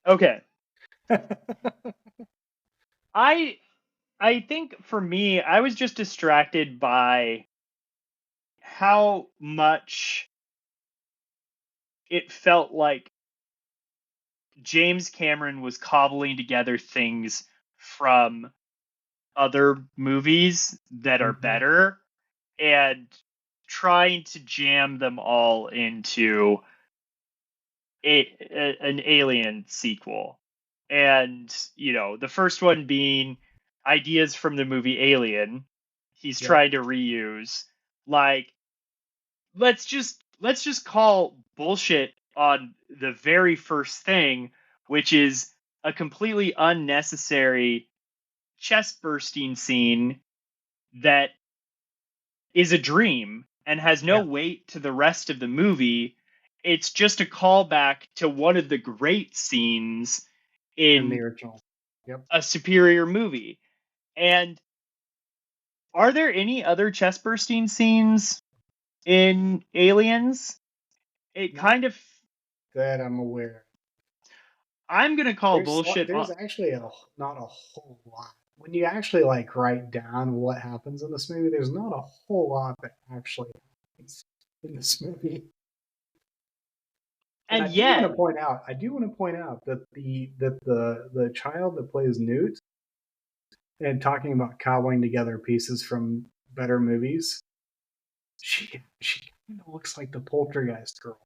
Okay. I think for me, I was just distracted by how much it felt like James Cameron was cobbling together things from other movies that are better and trying to jam them all into an Alien sequel. And, the first one being ideas from the movie Alien, he's trying to reuse. Like, let's just call bullshit on the very first thing, which is a completely unnecessary chest bursting scene that is a dream and has no weight to the rest of the movie. It's just a callback to one of the great scenes in the in original. Yep. a superior movie. And are there any other chest bursting scenes in Aliens? It kind of That I'm aware. I'm gonna call bullshit. There's actually not a whole lot. When you actually like write down what happens in this movie, there's not a whole lot that actually happens in this movie. And I yet, do want to point out that the child that plays Newt, and talking about cobbling together pieces from better movies, she kind of looks like the Poltergeist girl.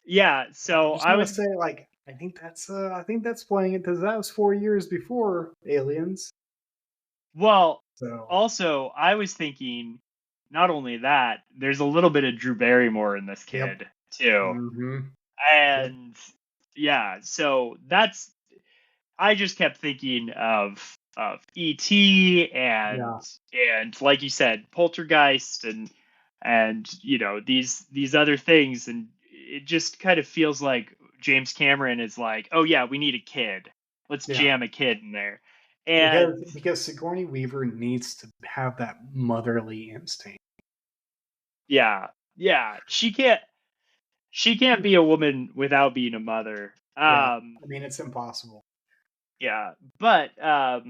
Yeah, so I would was say, like, I think that's playing it because that was 4 years before Aliens. Well, So also I was thinking, not only that, there's a little bit of Drew Barrymore in this kid too, Mm-hmm. and yeah, so I just kept thinking of E.T. and like you said, Poltergeist and these other things, and it just kind of feels like James Cameron is like, oh yeah, we need a kid, let's jam a kid in there, and because Sigourney Weaver needs to have that motherly instinct. yeah, she can't be a woman without being a mother. I mean, it's impossible. Yeah, but I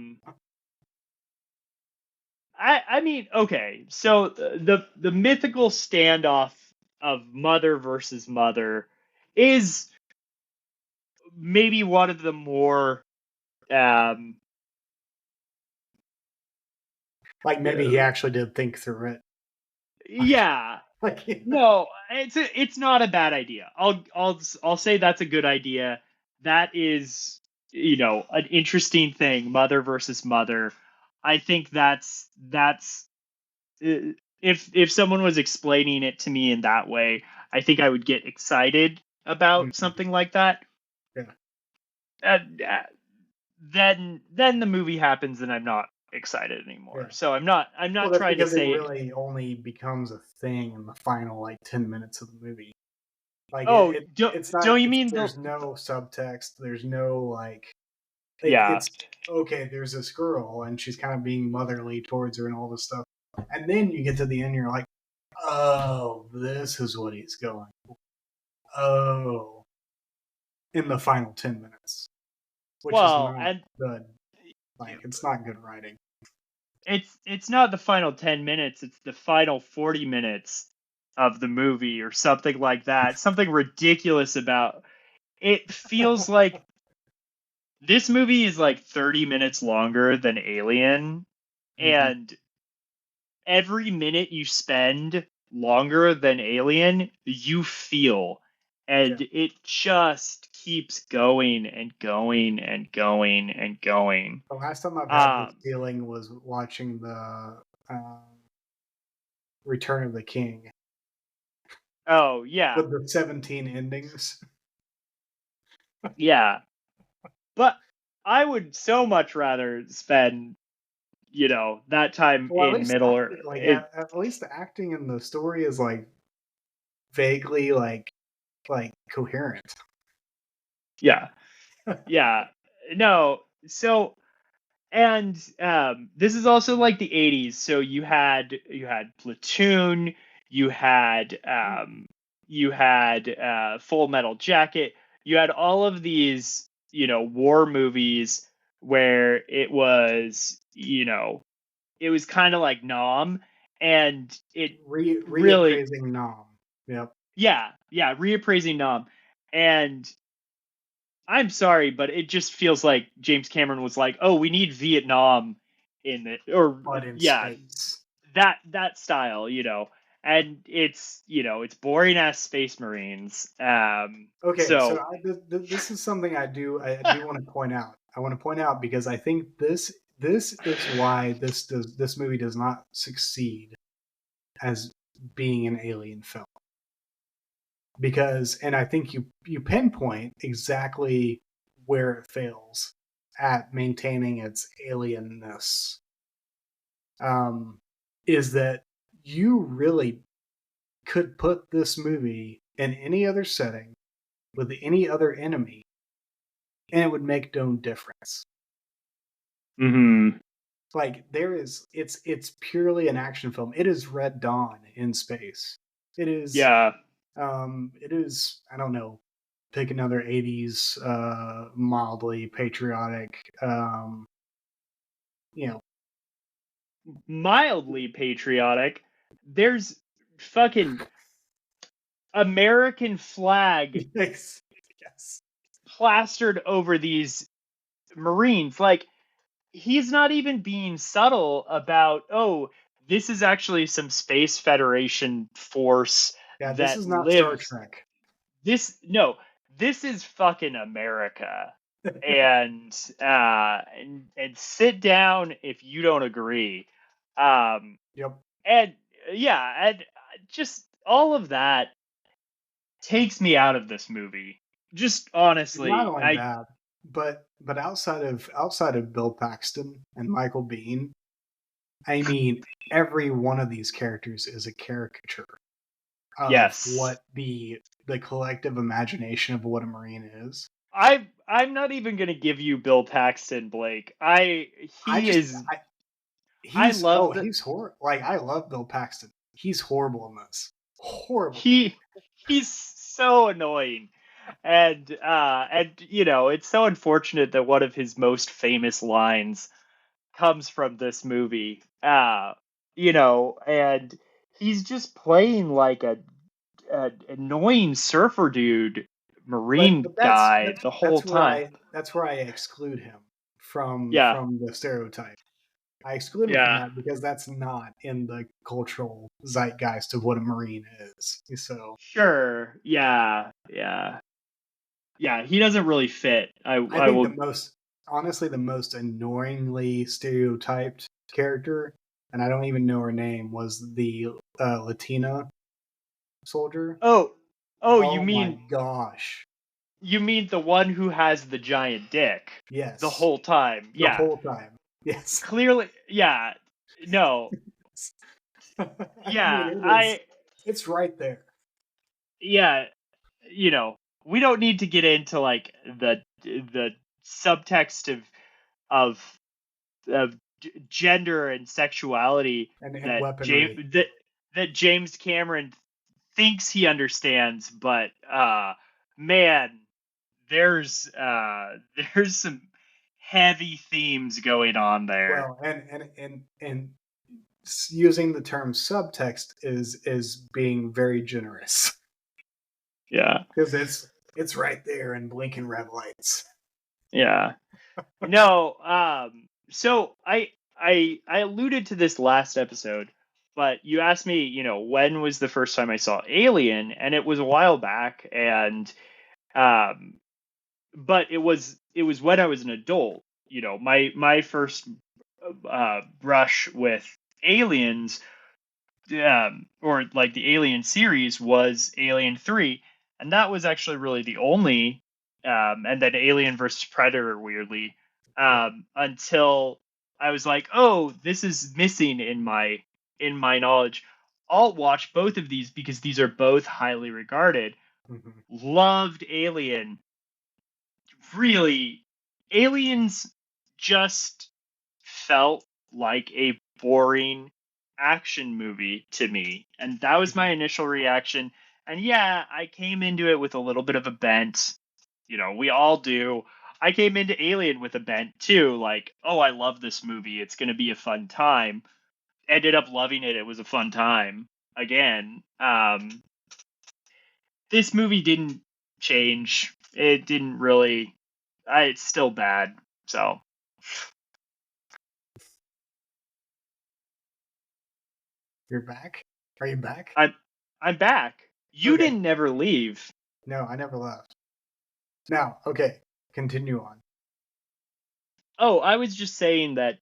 mean, okay, so the mythical standoff of mother versus mother is maybe one of the more like maybe he actually did think through it. Yeah. No, it's not a bad idea. I'll say that's a good idea. That is, an interesting thing, mother versus mother. I think that's if someone was explaining it to me in that way, I think I would get excited about something like that. Yeah. Then the movie happens and I'm not excited anymore. Yeah. So I'm not trying to say it really only becomes a thing in the final like 10 minutes of the movie. Like it's not, don't you mean there's no subtext, there's no like yeah, it's okay, there's this girl and she's kind of being motherly towards her and all this stuff, and then you get to the end, you're like, oh, this is what he's going for. Oh, in the final 10 minutes, which is not good. Like, it's not good writing. It's not the final 10 minutes, it's the final 40 minutes of the movie or something like that. Something ridiculous about it. Feels like this movie is like 30 minutes longer than Alien, and every minute you spend longer than Alien, you feel, and it just keeps going and going and going and going. The last time I've had this feeling was watching the Return of the King. Oh, yeah. with the 17 endings. Yeah. But I would so much rather spend, that time Well, at in least Middle or at least the acting and the story is like vaguely like coherent. yeah. Yeah. No. So, and this is also like the 80s. So you had Platoon, you had Full Metal Jacket, you had all of these, war movies where it was kind of like Nom, and it really, Reappraising Nom. Yep. yeah, reappraising Nom. And I'm sorry, but it just feels like James Cameron was like, "Oh, we need Vietnam in it," or But in yeah, space. that style, and it's boring ass Space Marines. Okay, so So this is something I do want to point out. I want to point out because I think this is why this movie does not succeed as being an alien film. Because, and I think you pinpoint exactly where it fails at maintaining its alienness. Is that you really could put this movie in any other setting with any other enemy, and it would make no difference. mhm. Like it's purely an action film. It is Red Dawn in space. It is Yeah, it is, I don't know, pick another 80s mildly patriotic you know mildly patriotic. There's fucking American flag yes. Yes. plastered over these Marines. Like, he's not even being subtle about, oh, this is actually some Space Federation force Yeah, this that is not Star lives. Trek. This is fucking America. And sit down if you don't agree. Um, Yep. and yeah, and just all of that takes me out of this movie. Just Not honestly, only that, but outside of Bill Paxton and Michael Biehn, I mean, every one of these characters is a caricature of yes. what the collective imagination of what a Marine is. I'm not even gonna give you Bill Paxton, Blake. I He just is. I he's love the he's horrible. Like, I love Bill Paxton. He's horrible in this. Horrible. he's so annoying, and it's so unfortunate that one of his most famous lines comes from this movie. And he's just playing like a annoying surfer dude, marine But guy the whole time. that's where I exclude him Yeah, from the stereotype. I exclude him from yeah. that because that's not in the cultural zeitgeist of what a Marine is. So Sure. Yeah. Yeah. Yeah. He doesn't really fit. I I I think will. honestly, the most annoyingly stereotyped character, and I don't even know her name, was the Latina soldier. Oh. Oh, you Oh my mean gosh. the one who has the giant dick the Yes. whole time? The Yeah. whole time. Yes. Clearly. Yeah. No. I Yeah. mean, it's right there. Yeah. We don't need to get into like the subtext of gender and sexuality And that weaponry. James Cameron thinks he understands, but man, there's there's some heavy themes going on there. Well, and using the term subtext is being very generous Yeah, because it's right there in blinking red lights. yeah. No, so I alluded to this last episode, but you asked me, when was the first time I saw Alien, and it was a while back, and um, but it was when I was an adult. My first brush with aliens or like the Alien series was Alien 3, and that was actually really the only, and then Alien versus Predator, weirdly, until I was like, oh, this is missing in my knowledge. I'll watch both of these because these are both highly regarded. Mhm. Loved Alien. Really, Aliens just felt like a boring action movie to me. And that was my initial reaction. And yeah, I came into it with a little bit of a bent. You know, we all do. I came into Alien with a bent too. Like, oh, I love this movie. It's going to be a fun time. Ended up loving it. It was a fun time again. This movie didn't change. It didn't really. It's still bad. So You're back? Are you back? I'm back. You Okay. didn't never leave. No, I never left. Now, okay, continue on. Oh, I was just saying that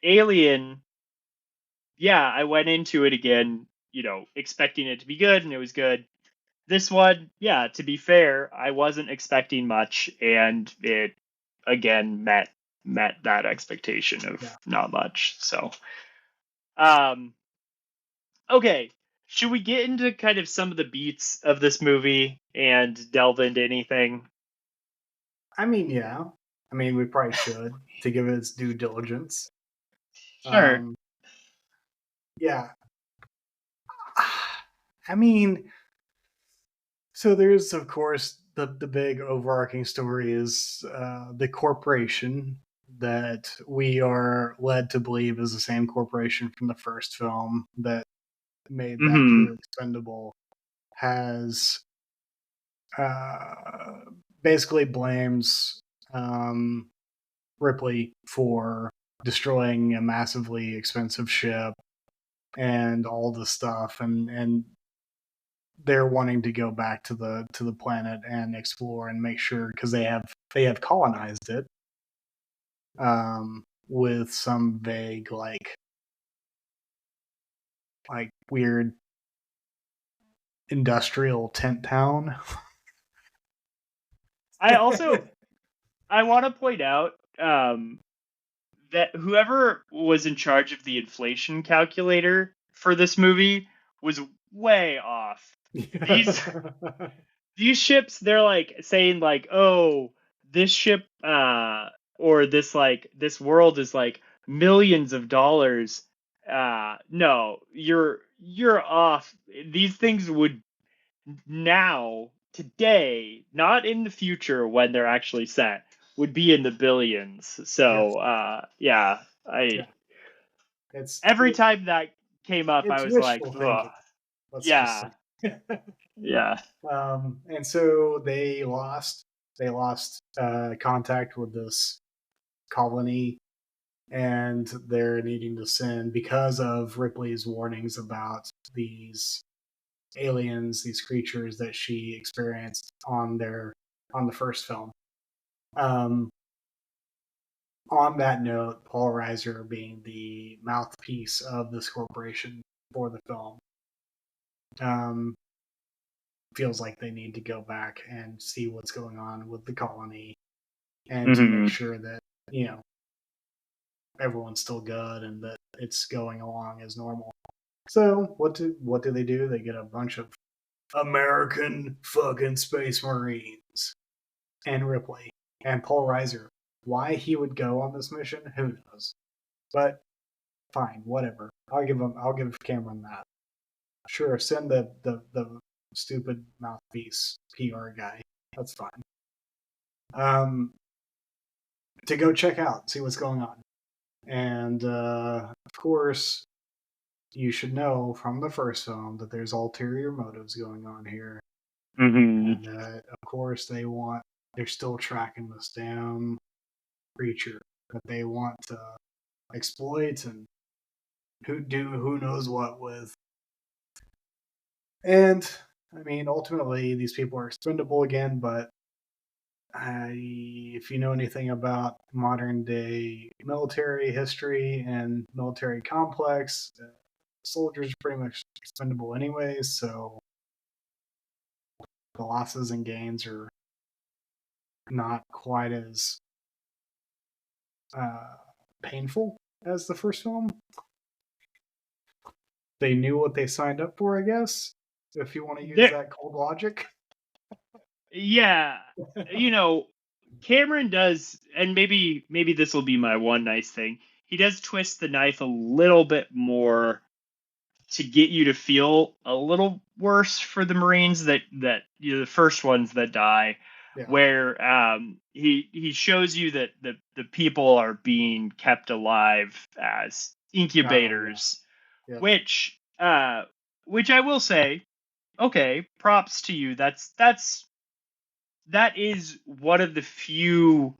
Alien. Yeah, I went into it again, expecting it to be good, and it was good. This one, yeah, to be fair, I wasn't expecting much, and it again met that expectation of not much. So, um, okay, should we get into kind of some of the beats of this movie and delve into anything? I mean, yeah. I mean, we probably should to give it its due diligence. Sure. Yeah. I mean, so there's, of course, the big overarching story is the corporation that we are led to believe is the same corporation from the first film that made that Mm-hmm. crew expendable has basically blames Ripley for destroying a massively expensive ship and all the stuff, and they're wanting to go back to the planet and explore and make sure, because they have colonized it with some vague like weird industrial tent town. I want to point out that whoever was in charge of the inflation calculator for this movie was way off. These ships, they're like saying like, oh, this ship or this world is like millions of dollars. No, you're off. These things would now, today, not in the future when they're actually set, would be in the billions. So yeah, Yeah. It's every time that came up, I it's was like, wishful ugh, thinking. Let's just yeah, say. yeah. And so they lost contact with this colony, and they're needing to send, because of Ripley's warnings about these aliens, these creatures that she experienced on the first film. On that note, Paul Reiser being the mouthpiece of this corporation for the film, feels like they need to go back and see what's going on with the colony, and to make sure that everyone's still good and that it's going along as normal. So what do they do? They get a bunch of American fucking space marines and Ripley and Paul Reiser. Why he would go on this mission, who knows? But fine, whatever. I'll give Cameron that. Sure, send the stupid mouthpiece PR guy. That's fine. To go check out, see what's going on. And of course, you should know from the first film that there's ulterior motives going on here. And of course, they're still tracking this damn creature that they want to exploit and who knows what with. And I mean, ultimately, these people are expendable again, but if you know anything about modern day military history and military complex, soldiers are pretty much expendable anyways, so the losses and gains are not quite as painful as the first film. They knew what they signed up for, I guess, if you want to use that cold logic. Yeah, Cameron does, and maybe this will be my one nice thing. He does twist the knife a little bit more to get you to feel a little worse for the Marines that the first ones that die, where he shows you that the people are being kept alive as incubators, which I will say, okay, props to you. That is one of the few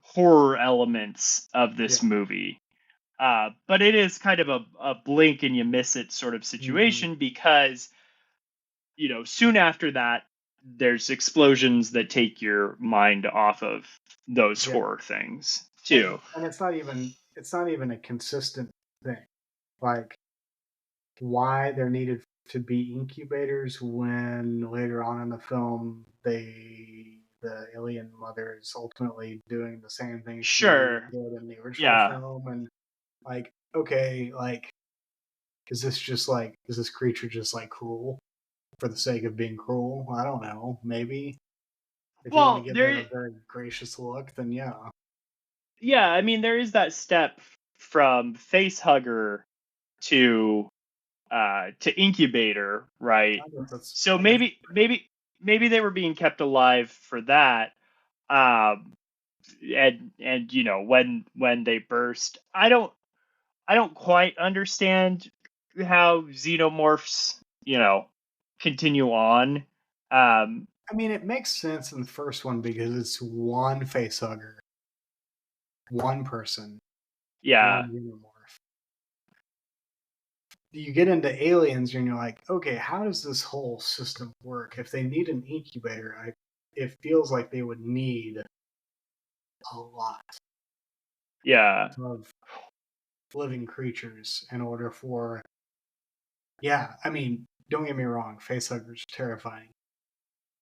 horror elements of this movie. But it is kind of a blink and you miss it sort of situation because, soon after that, there's explosions that take your mind off of those horror things too. And it's not even a consistent thing. Like, why there needed to be incubators when later on in the film the alien mother is ultimately doing the same thing she did in the original film, and like, okay, like, is this creature just like cruel for the sake of being cruel? I don't know, maybe. If you want to give it a very gracious look, then yeah. Yeah, I mean, there is that step from facehugger to incubator, right? So maybe they were being kept alive for that. And when they burst, I don't quite understand how xenomorphs, continue on. I mean, it makes sense in the first one because it's one facehugger, one person, one xenomorph. You get into aliens and you're like, okay, how does this whole system work? If they need an incubator, it feels like they would need a lot of living creatures in order for... Yeah, I mean, don't get me wrong, facehuggers are terrifying.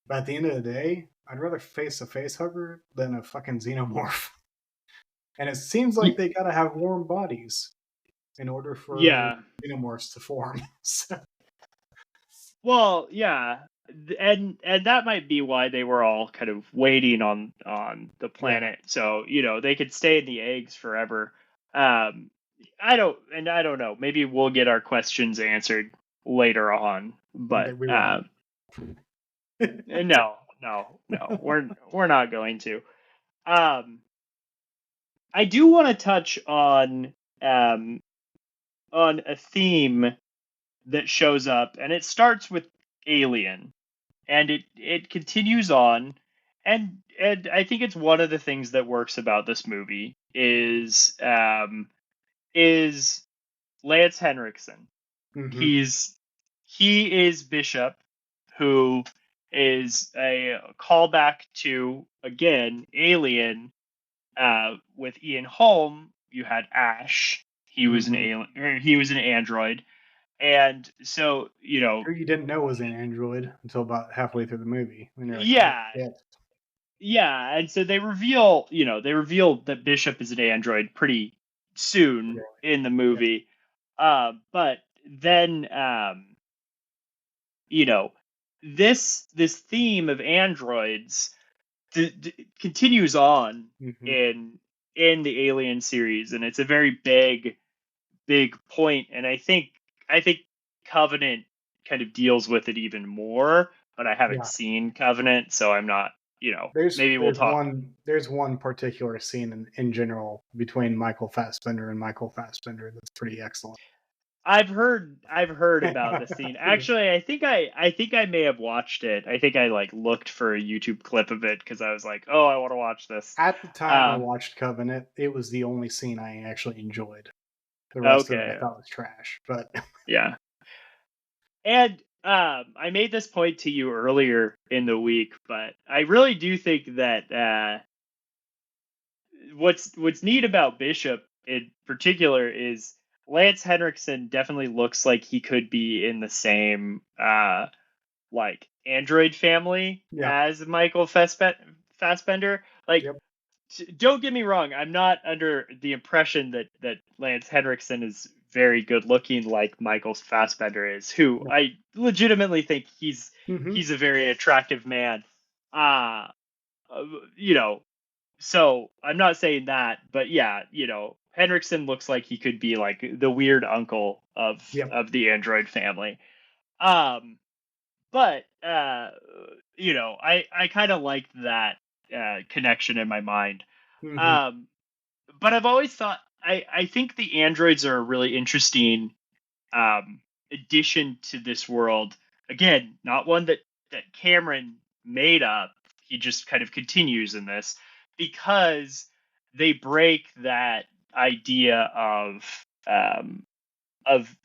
But at the end of the day, I'd rather face a facehugger than a fucking xenomorph. And it seems like they gotta have warm bodies in order for xenomorphs to form. Well, yeah, and that might be why they were all kind of waiting on the planet, so they could stay in the eggs forever. I don't know. Maybe we'll get our questions answered later on, but no, we're not going to. I do want to touch on a theme that shows up, and it starts with alien, and it continues on, and I think it's one of the things that works about this movie is Lance Henriksen. He is Bishop, who is a callback to, again, Alien. With Ian Holm, you had Ash. He was an alien, or he was an android, and so you didn't know it was an android until about halfway through the movie. When you're like, and so they reveal that Bishop is an android pretty soon in the movie, but then this theme of androids continues on in the Alien series, and it's a very big point, and I think Covenant kind of deals with it even more, but I haven't seen Covenant, so I'm not, maybe we'll talk. There's one particular scene in general between Michael Fassbender and Michael Fassbender that's pretty excellent. I've heard about the scene. Actually, I think I may have watched it. I think I looked for a YouTube clip of it because I was like, oh, I want to watch this. At the time I watched Covenant, it was the only scene I actually enjoyed. The rest of it I thought was trash, but yeah. And I made this point to you earlier in the week, but I really do think that what's neat about Bishop in particular is Lance Henriksen definitely looks like he could be in the same like android family as Michael Fassbender. Like, Yep. don't get me wrong, I'm not under the impression that Lance Henriksen is very good looking like Michael Fassbender is, who I legitimately think he's a very attractive man. Uh you know, so I'm not saying that, but yeah, Henriksen looks like he could be like the weird uncle Yep. of the android family. Um but I kind of liked that connection in my mind. Um but I've always thought I think the androids are a really interesting addition to this world. Again, not one that Cameron made up. He just kind of continues in this because they break that idea of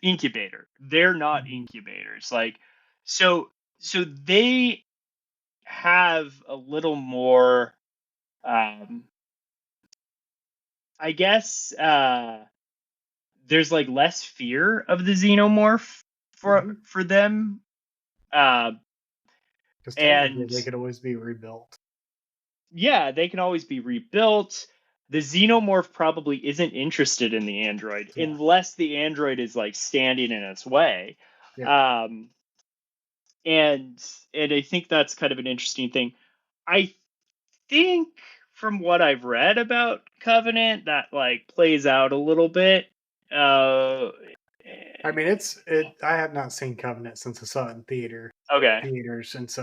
incubator. They're not incubators. Like, so they have a little more I guess there's like less fear of the xenomorph for them. Because technically And they could always be rebuilt. yeah, they can always be rebuilt. The xenomorph probably isn't interested in the android unless the android is like standing in its way. Yeah. And I think that's kind of an interesting thing. I think from what I've read about Covenant, that like plays out a little bit. I mean, I have not seen Covenant since I saw it in Okay. theaters, and so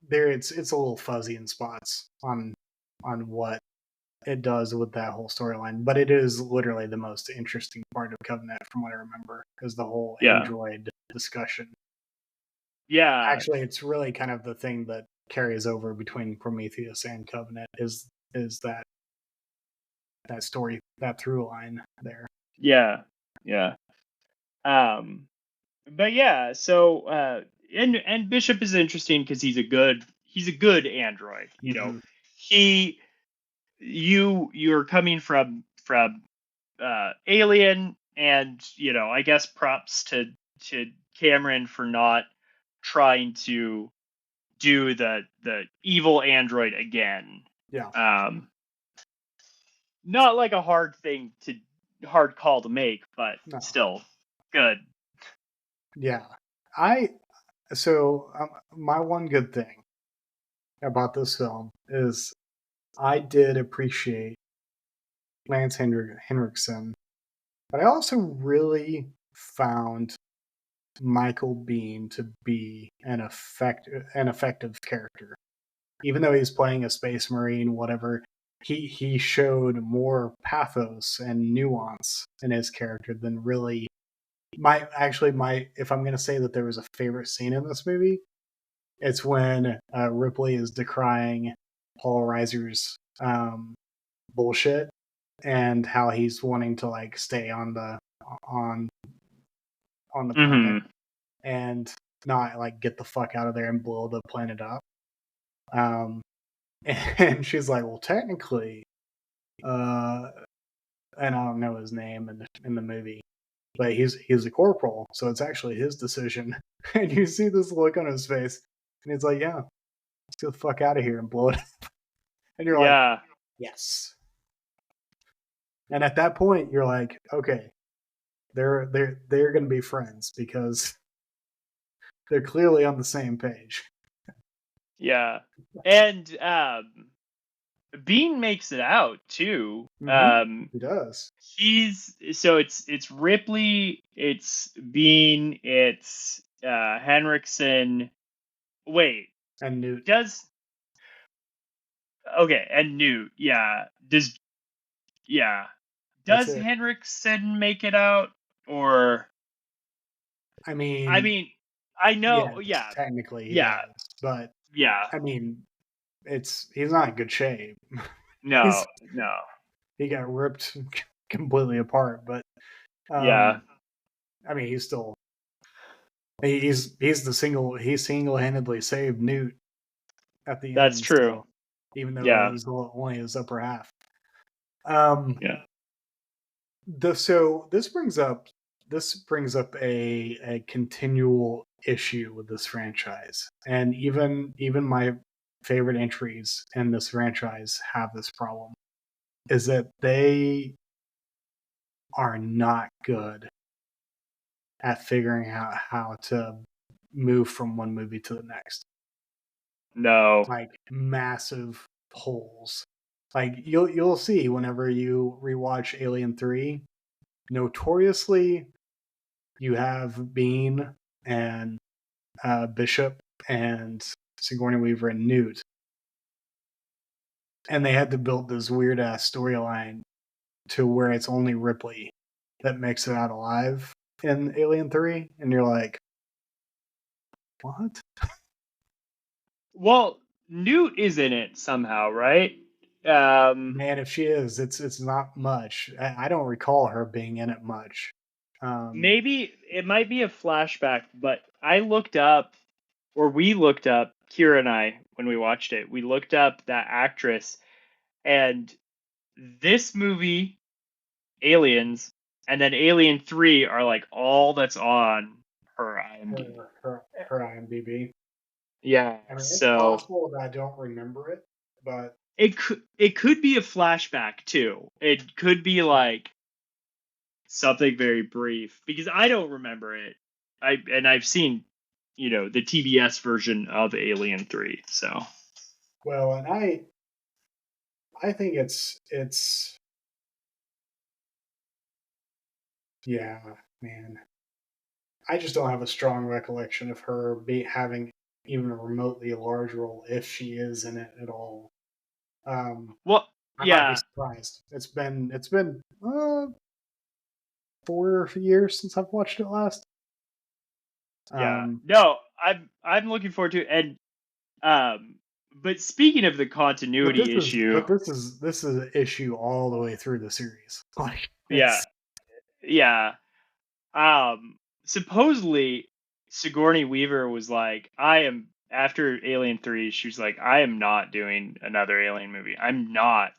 it's a little fuzzy in spots on what it does with that whole storyline. But it is literally the most interesting part of Covenant, from what I remember, is the whole Yeah. android discussion. Yeah. Actually, it's really kind of the thing that carries over between Prometheus and Covenant is that story, that through line there. Yeah. Yeah. But yeah, so and Bishop is interesting because he's a good android. You're coming from Alien, and I guess props to Cameron for not trying to do the evil android again. Yeah. Not like a hard call to make, but still good. Yeah. My one good thing about this film is I did appreciate Lance Henriksen, but I also really found Michael Biehn to be an effective character. Even though he's playing a space marine, whatever, he showed more pathos and nuance in his character than really if I'm going to say that there was a favorite scene in this movie, it's when Ripley is decrying Paul Reiser's bullshit and how he's wanting to like stay on the planet and not like get the fuck out of there and blow the planet up. And she's like, well, technically, and I don't know his name in the movie, but he's a corporal, so it's actually his decision. And you see this look on his face, and he's like, yeah, let's get the fuck out of here and blow it up. And you're like, yes. And at that point, you're like, okay, they're going to be friends because they're clearly on the same page. Yeah, and Biehn makes it out too. He does. It's Ripley, it's Biehn, it's Henriksen. Wait, and Newt and Newt. Yeah, does Henriksen make it out, or? I mean, I know. Yeah, technically, he does, but yeah, I mean, he's not in good shape. No. He got ripped completely apart, but yeah. I mean, he's still he single-handedly saved Newt at the end. That's true. So, even though it was only his upper half. Yeah. So this brings up this brings up a continual issue with this franchise, and even my favorite entries in this franchise have this problem, is that they are not good at figuring out how to move from one movie to the next. No. Like massive holes. Like you'll see whenever you rewatch Alien 3, notoriously you have Bean and Bishop and Sigourney Weaver and Newt. And they had to build this weird ass storyline to where it's only Ripley that makes it out alive in Alien 3. And you're like, what? Well, Newt is in it somehow, right? Man, if she is, it's not much. I don't recall her being in it much. Maybe it might be a flashback, but I looked up, or we looked up, Kira and I, when we watched it, we looked up that actress, and this movie, Aliens, and then Alien 3 are like all that's on her IMDb. Her IMDb. Yeah, I mean, it's so possible that I don't remember it, but it could be a flashback too. It could be like something very brief because I don't remember it. I've seen, the TBS version of Alien 3. So well, and I think it's yeah, man. I just don't have a strong recollection of her having even a remotely large role, if she is in it at all. well, I might yeah, be surprised. It's been 4 years since I've watched it last. yeah. No, I'm looking forward to it. And but speaking of the continuity issue, this is an issue all the way through the series. Like, yeah, yeah. Supposedly Sigourney Weaver was like, after Alien 3, she was like, I am not doing another Alien movie. I'm not.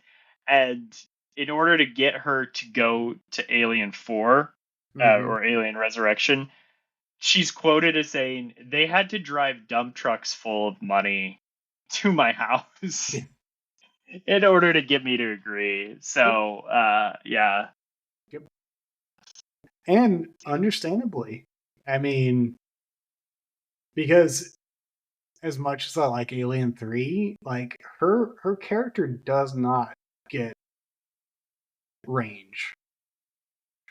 And in order to get her to go to Alien 4, or Alien Resurrection, she's quoted as saying, they had to drive dump trucks full of money to my house in order to get me to agree. So, yeah. Yep. And understandably, I mean, because as much as I like Alien 3, like her character does not get range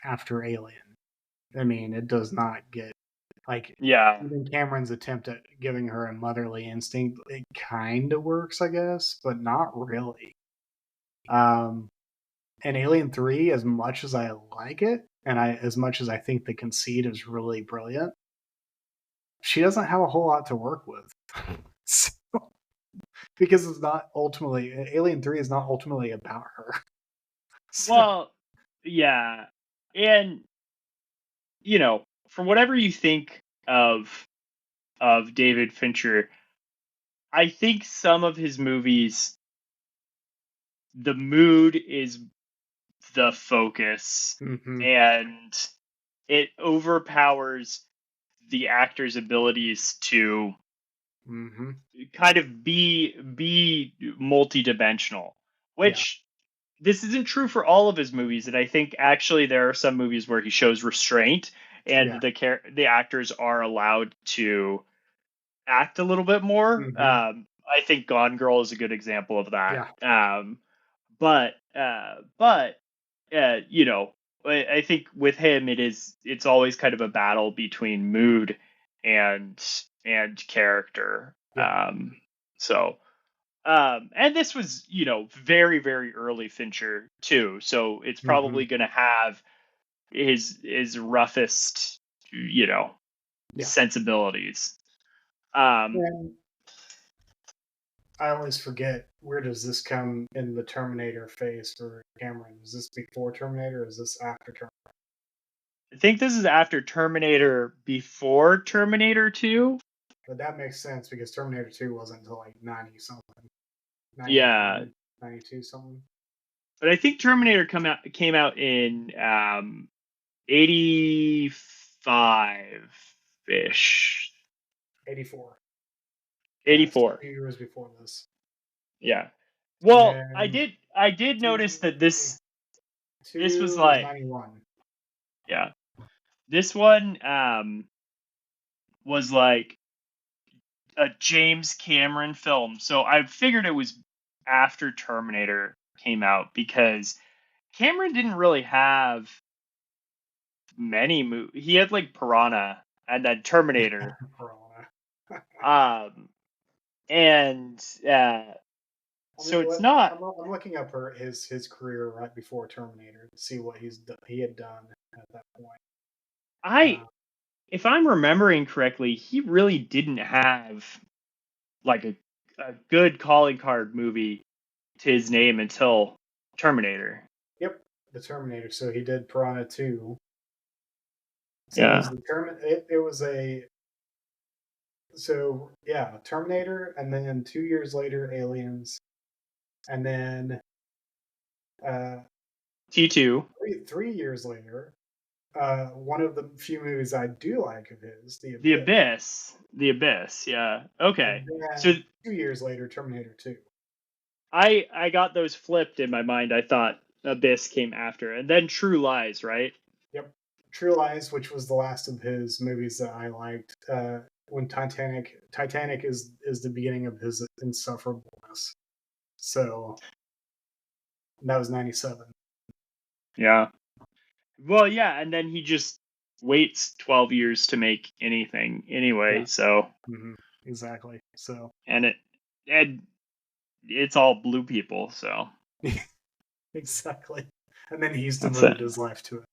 after Alien. I mean, it does not get, like, Yeah. even Cameron's attempt at giving her a motherly instinct, it kind of works, I guess, but not really. And Alien 3, as much as I like it, and as much as I think the conceit is really brilliant, she doesn't have a whole lot to work with. So, because it's not ultimately, Alien 3 is not ultimately about her. So, Well, yeah. And, for whatever you think of David Fincher, I think some of his movies, the mood is the focus, and it overpowers the actor's abilities to kind of be multi-dimensional, which this isn't true for all of his movies. And I think actually there are some movies where he shows restraint and the actors are allowed to act a little bit more. I think Gone Girl is a good example of that. But I think with him it's always kind of a battle between mood and character. And this was, very, very early Fincher too. So it's probably going to have his roughest, sensibilities. And I always forget, where does this come in the Terminator phase for Cameron? Is this before Terminator or is this after Terminator? I think this is after Terminator, before Terminator 2. But that makes sense because Terminator 2 wasn't until like 90 something. 92 something. But I think Terminator came out in 85-ish. 84. 84. 2 years before this. Yeah. Well, And I did notice that this was 2 is like, 91. yeah. This one was like a James Cameron film. So I figured it was after Terminator came out because Cameron didn't really have many movies. He had like Piranha and then Terminator. Corona. And so it's not. I'm looking up his career right before Terminator to see what he had done at that point. If I'm remembering correctly, he really didn't have like a good calling card movie to his name until Terminator. Yep, the Terminator. So he did Piranha 2. So Yeah. it was a. So yeah, Terminator, and then 2 years later, Aliens, and then T2. 3 years later, one of the few movies I do like of his, The Abyss. The Abyss. Yeah. Okay. So 2 years later, Terminator 2. I got those flipped in my mind. I thought Abyss came after, and then True Lies, right? Yep, True Lies, which was the last of his movies that I liked. When Titanic is the beginning of his insufferableness. So that was 97. Yeah. Well, yeah, and then he just waits 12 years to make anything anyway. Yeah. So exactly. So and it's all blue people. So exactly, and then he's devoted his life to it.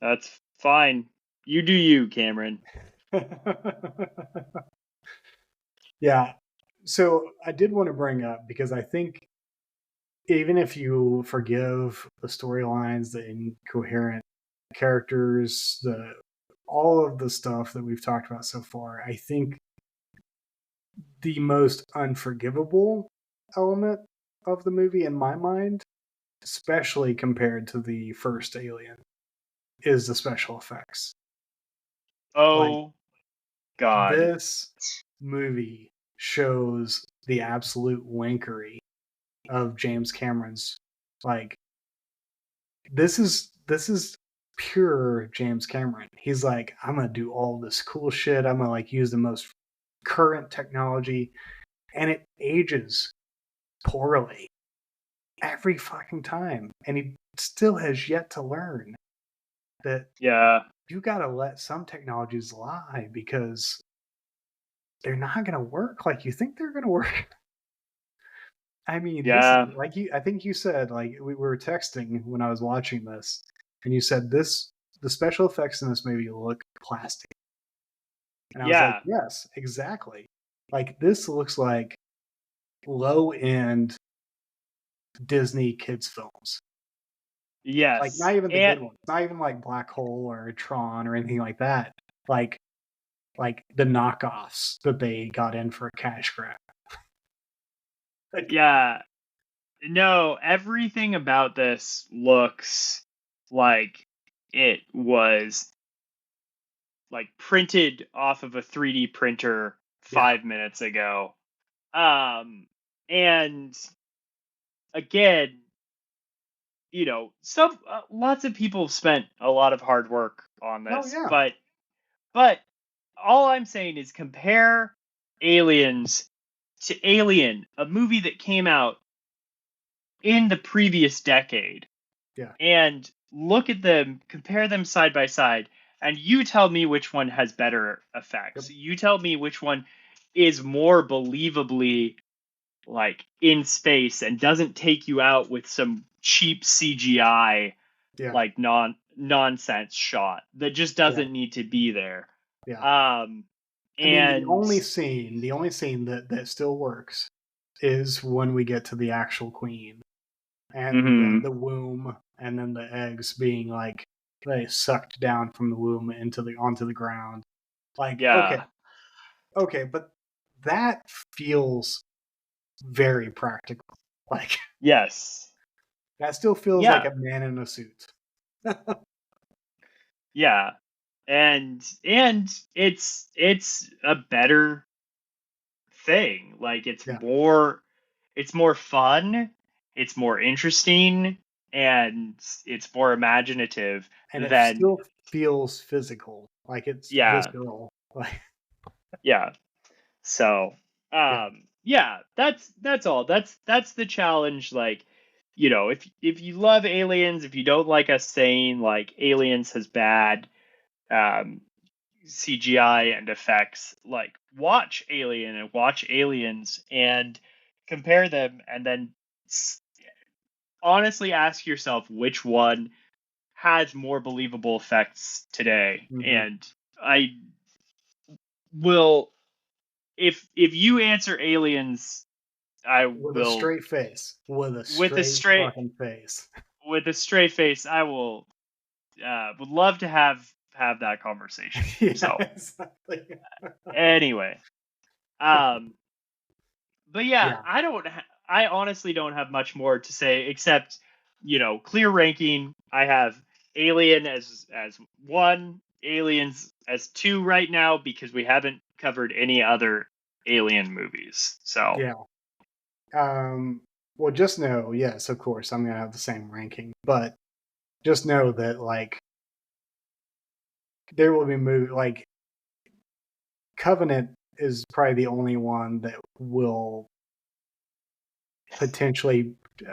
That's fine. You do you, Cameron. Yeah. So I did want to bring up, because I think even if you forgive the storylines, the incoherent characters, all of the stuff that we've talked about so far, I think the most unforgivable element of the movie in my mind, especially compared to the first Alien, is the special effects. Oh, God. This movie shows the absolute wankery of James Cameron's. Like, this is pure James Cameron. He's like, I'm gonna do all this cool shit. I'm gonna like use the most current technology, and it ages poorly every fucking time. And he still has yet to learn that you gotta let some technologies lie, because they're not gonna work like you think they're gonna work. I mean, this is, I think you said, like, we were texting when I was watching this, and you said the special effects in this movie look plastic. And I was like, yes, exactly. Like, this looks like low-end Disney kids films. Yes. Like, not even the good ones. Not even like Black Hole or Tron or anything like that. Like the knockoffs that they got in for a cash grab. Yeah. No, everything about this looks like it was like printed off of a 3D printer 5 minutes ago. And again, you know, lots of people spent a lot of hard work on this, but all I'm saying is compare Aliens to Alien, a movie that came out in the previous decade. Yeah. And look at them, compare them side by side, and you tell me which one has better effects. Yep. You tell me which one is more believably like in space and doesn't take you out with some cheap CGI like nonsense shot that just doesn't need to be there. Yeah. And the only scene that still works is when we get to the actual queen and the womb, and then the eggs being like they sucked down from the womb onto the ground. Like, okay, but that feels very practical. Like, yes, that still feels like a man in a suit. Yeah. And it's a better thing. Like Yeah. it's more fun, it's more interesting, and it's more imaginative And it than still feels physical, like it's yeah, visceral. Like, yeah. So, yeah, yeah, that's all. That's the challenge. Like, you know, if you love Aliens, if you don't like us saying like Aliens has bad um, CGI and effects, like watch Alien and watch Aliens and compare them, and then honestly ask yourself which one has more believable effects today. hmm And I will, if you answer Aliens, I with a will straight face, with a with a straight straight fucking face. with a straight face. I will would love to have that conversation. Yeah, So exactly. anyway, but yeah, Yeah, I honestly don't have much more to say except, you know, clear ranking. I have Alien as 1, Aliens as 2 right now because we haven't covered any other Alien movies. So yeah. Well, just know, yes, of course, I'm gonna have the same ranking, but just know that like there will be like Covenant is probably the only one that will potentially uh,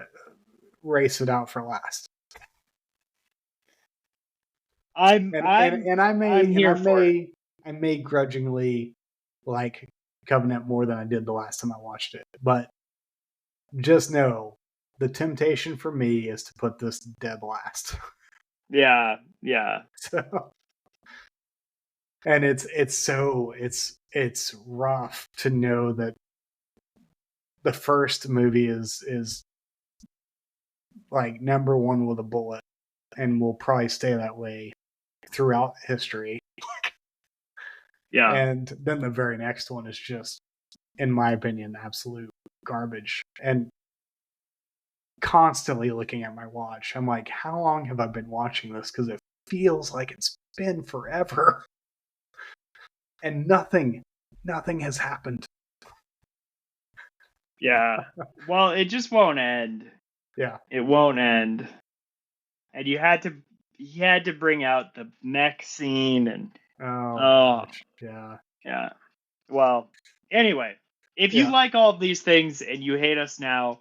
race it out for last. I'm And and I'm and I may I'm and here for it. I may grudgingly like Covenant more than I did the last time I watched it, but just know the temptation for me is to put this dead last. Yeah, yeah, So, and it's rough to know that the first movie is like number one with a bullet and will probably stay that way throughout history. yeah, And then the very next one is just, in my opinion, absolute garbage. And constantly looking at my watch, I'm like, how long have I been watching this? Because it feels like it's been forever. And nothing has happened. yeah. Well, it just won't end. Yeah. It won't end. And you had to bring out the mech scene and Oh oh gosh. Yeah. yeah. Well, anyway, if you Yeah. like all of these things and you hate us now,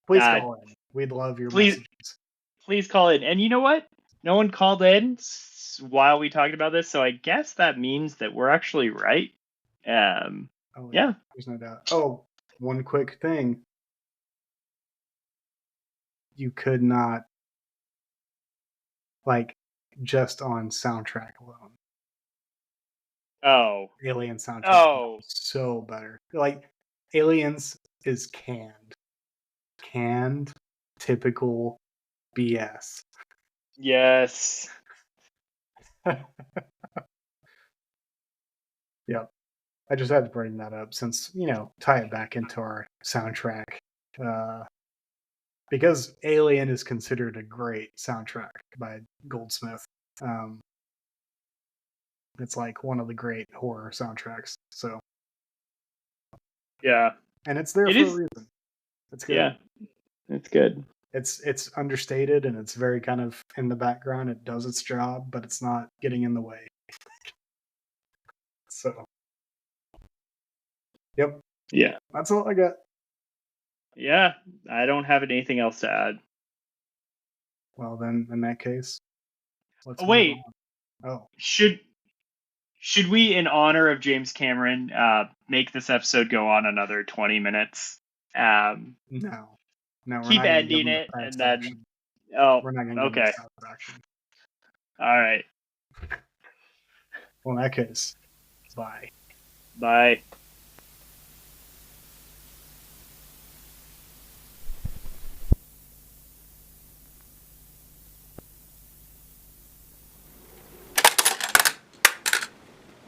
Please uh, call in. We'd love your please messages. please call in. And you know what? No one called in while we talked about this, so I guess that means that we're actually right. Oh yeah. Yeah. There's no doubt. Oh, one quick thing. You could not like just on soundtrack alone. Oh. Alien soundtrack Oh. so better. Like Aliens is canned, typical BS. Yes. Yep. I just had to bring that up since, tie it back into our soundtrack. Uh, because Alien is considered a great soundtrack by Goldsmith. Um, it's like one of the great horror soundtracks. So, Yeah. and it's there It for a is. reason. It's good. Yeah. It's good. It's understated and it's very kind of in the background. It does its job, but it's not getting in the way. So, yep, Yeah. that's all I got. Yeah. I don't have anything else to add. Well, then, in that case, let's Oh, move wait. on. Oh, Should we, in honor of James Cameron, make this episode go on another 20 minutes? no. No, we're Keep not going to give ending them it, the and satisfaction. then oh, We're not going to give them okay, the satisfaction. all right, Well, in that case, bye. bye.